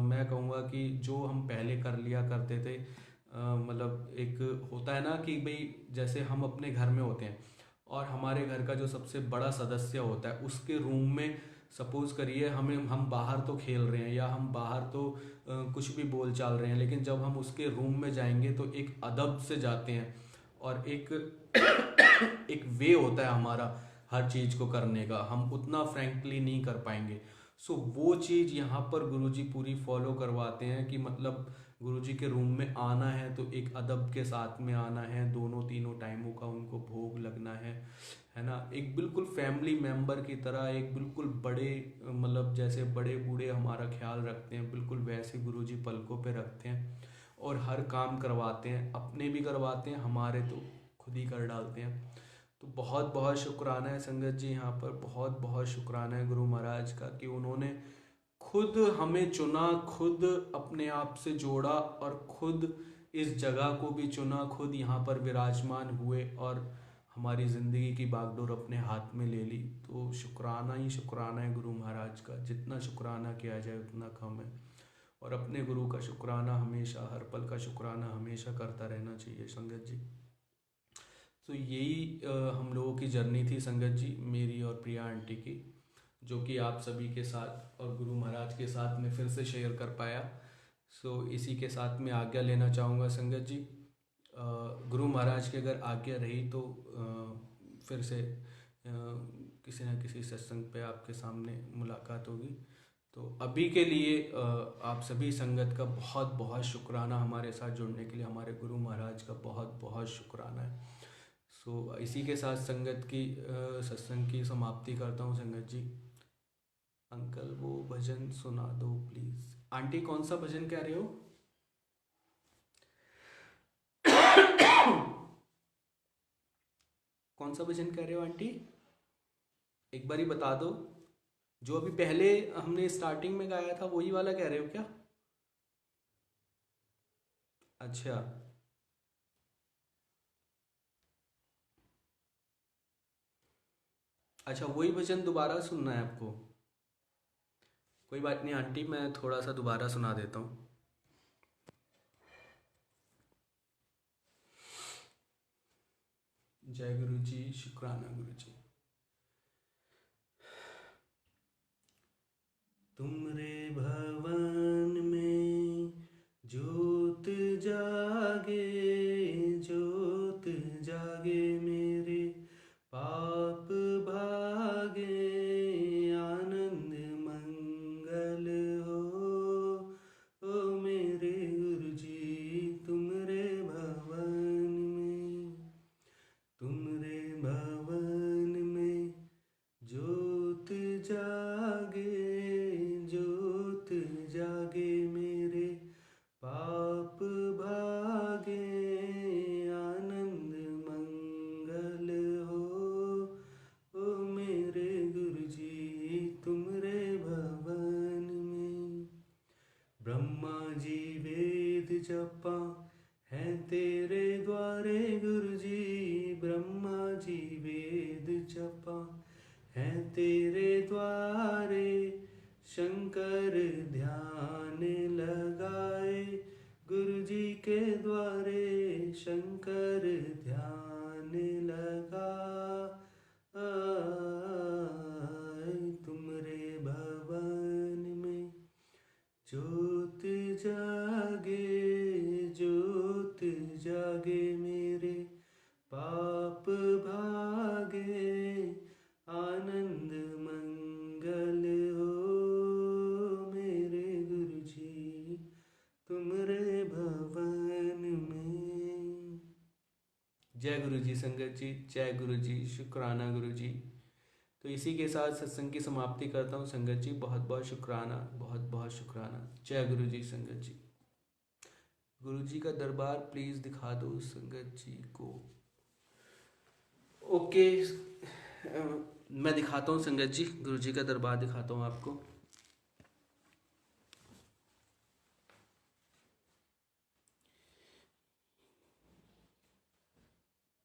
मैं कहूँगा कि जो हम पहले कर लिया करते थे, मतलब एक होता है ना कि भाई जैसे हम अपने घर में होते हैं और हमारे घर का जो सबसे बड़ा सदस्य होता है उसके रूम में सपोज करिए हम बाहर तो खेल रहे हैं या हम बाहर तो कुछ भी बोल चाल रहे हैं, लेकिन जब हम उसके रूम में जाएंगे तो एक अदब से जाते हैं और एक एक वे होता है हमारा हर चीज़ को करने का, हम उतना फ्रैंकली नहीं कर पाएंगे। सो वो चीज़ यहाँ पर गुरुजी पूरी फॉलो करवाते हैं कि मतलब गुरुजी के रूम में आना है तो एक अदब के साथ में आना है, दोनों तीनों टाइमों का उनको भोग लगना है ना, एक बिल्कुल फैमिली मेंबर की तरह, एक बिल्कुल बड़े मतलब जैसे बड़े बूढ़े हमारा ख्याल रखते हैं बिल्कुल वैसे गुरुजी पलकों पे रखते हैं और हर काम करवाते हैं, अपने भी करवाते हैं, हमारे तो खुद ही कर डालते हैं। तो बहुत बहुत शुक्राना है संगत जी, यहाँ पर बहुत बहुत शुक्राना है गुरु महाराज का कि उन्होंने खुद हमें चुना, खुद अपने आप से जोड़ा और खुद इस जगह को भी चुना, खुद यहाँ पर विराजमान हुए और हमारी ज़िंदगी की बागडोर अपने हाथ में ले ली। तो शुक्राना ही शुक्राना है गुरु महाराज का, जितना शुक्राना किया जाए उतना कम है। और अपने गुरु का शुक्राना हमेशा, हर पल का शुक्राना हमेशा करता रहना चाहिए संगत जी। तो यही हम लोगों की जर्नी थी संगत जी, मेरी और प्रिया आंटी की, जो कि आप सभी के साथ और गुरु महाराज के साथ में फिर से शेयर कर पाया। सो इसी के साथ में आज्ञा लेना चाहूँगा संगत जी। गुरु महाराज की अगर आज्ञा रही तो फिर से किसी न किसी सत्संग पे आपके सामने मुलाकात होगी। तो अभी के लिए आप सभी संगत का बहुत बहुत शुक्राना, हमारे साथ जुड़ने के लिए हमारे गुरु महाराज का बहुत बहुत शुक्राना है। सो इसी के साथ संगत की सत्संग की समाप्ति करता हूँ संगत जी। अंकल वो भजन सुना दो प्लीज। आंटी कौन सा भजन कह रहे हो? कौन सा भजन कह रहे हो आंटी, एक बारी बता दो। जो अभी पहले हमने स्टार्टिंग में गाया था वही वाला कह रहे हो क्या? अच्छा अच्छा, वही भजन दोबारा सुनना है आपको? कोई बात नहीं आंटी, मैं थोड़ा सा दोबारा सुना देता हूँ। जय गुरु जी, शुक्राना गुरु जी। तुमरे भवन में ज्योत जागे, ज्योत जागे मेरे पाप भागे, आनंद मंगल हो ओ मेरे गुरु जी तुमरे भवन में। तुमरे भवन में ज्योत जागे, ज्योत जागे मेरे पाप भागे, आनंद मंगल हो ओ मेरे गुरु जी तुमरे भवन में। ब्रह्मा जी वेद जपा है तेरे द्वारे गुरु जी, ब्रह्मा जी वेद जपा है तेरे द्वारे, शंकर ध्यान लगाए गुरु जी के द्वारे, शंकर ध्यान लगा तुमरे भवन में ज्योत जागे, ज्योत जागे मेरे पाप भागे, आनंद मंगल हो मेरे गुरु जी तुमरे भवन में। जय गुरु जी संगत जी, जय गुरु जी, शुक्राना गुरु जी। तो इसी के साथ सत्संग की समाप्ति करता हूँ संगत जी। बहुत बहुत शुक्राना, बहुत बहुत शुक्राना। जय गुरु जी संगत जी। गुरु जी का दरबार प्लीज दिखा दो संगत जी को। ओके, मैं दिखाता हूँ संगत जी, गुरु जी का दरबार दिखाता हूँ आपको।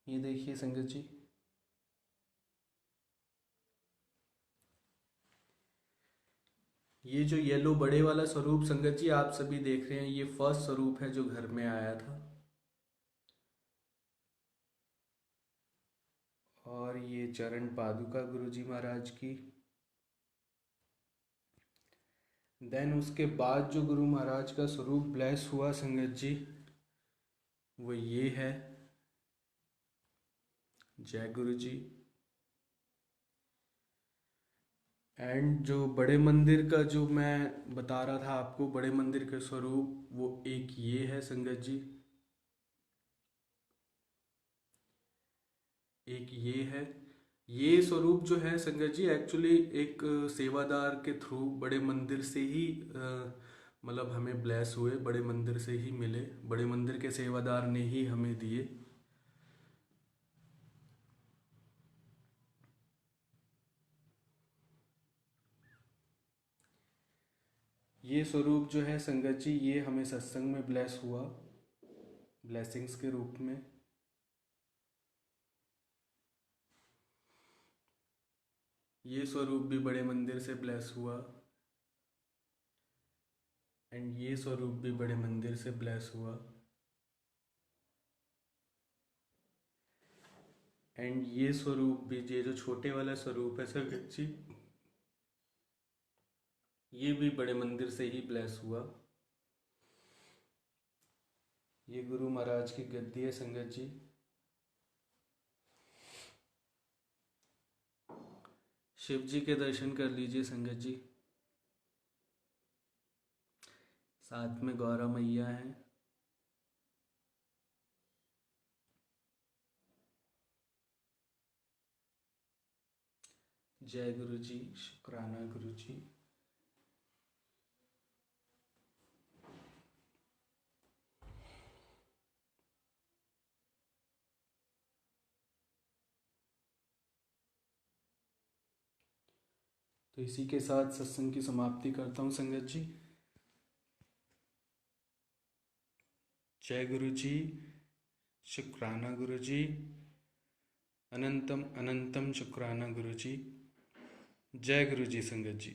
ये देखिए संगत जी, ये जो येलो बड़े वाला स्वरूप संगत जी आप सभी देख रहे हैं, ये फर्स्ट स्वरूप है जो घर में आया था। और ये चरण पादुका गुरु जी महाराज की। देन उसके बाद जो गुरु महाराज का स्वरूप ब्लेस हुआ संगत जी, वो ये है। जय गुरु जी। एंड जो बड़े मंदिर का जो मैं बता रहा था आपको, बड़े मंदिर के स्वरूप, वो एक ये है संगत जी, एक ये है। ये स्वरूप जो है संगत जी एक्चुअली एक सेवादार के थ्रू बड़े मंदिर से ही मतलब हमें ब्लेस हुए, बड़े मंदिर से ही मिले, बड़े मंदिर के सेवादार ने ही हमें दिए। ये स्वरूप जो है संगत जी, ये हमें सत्संग में ब्लेस हुआ, ब्लेसिंग्स के रूप में। ये स्वरूप भी बड़े मंदिर से ब्लेस हुआ एंड ये स्वरूप भी बड़े मंदिर से ब्लेस हुआ एंड ये स्वरूप भी, ये जो छोटे वाला स्वरूप है संगत जी, ये भी बड़े मंदिर से ही ब्लेस हुआ। ये गुरु महाराज की गद्दी है संगत जी। शिव जी के दर्शन कर लीजिए संगत जी। साथ में गौरा मैया है। जय गुरु जी, शुक्राना गुरु जी। तो इसी के साथ सत्संग की समाप्ति करता हूँ संगत जी। जय गुरु जी, शुक्राना गुरु जी, अनंतम अनंतम शुक्राना गुरु जी। जय गुरु जी संगत जी।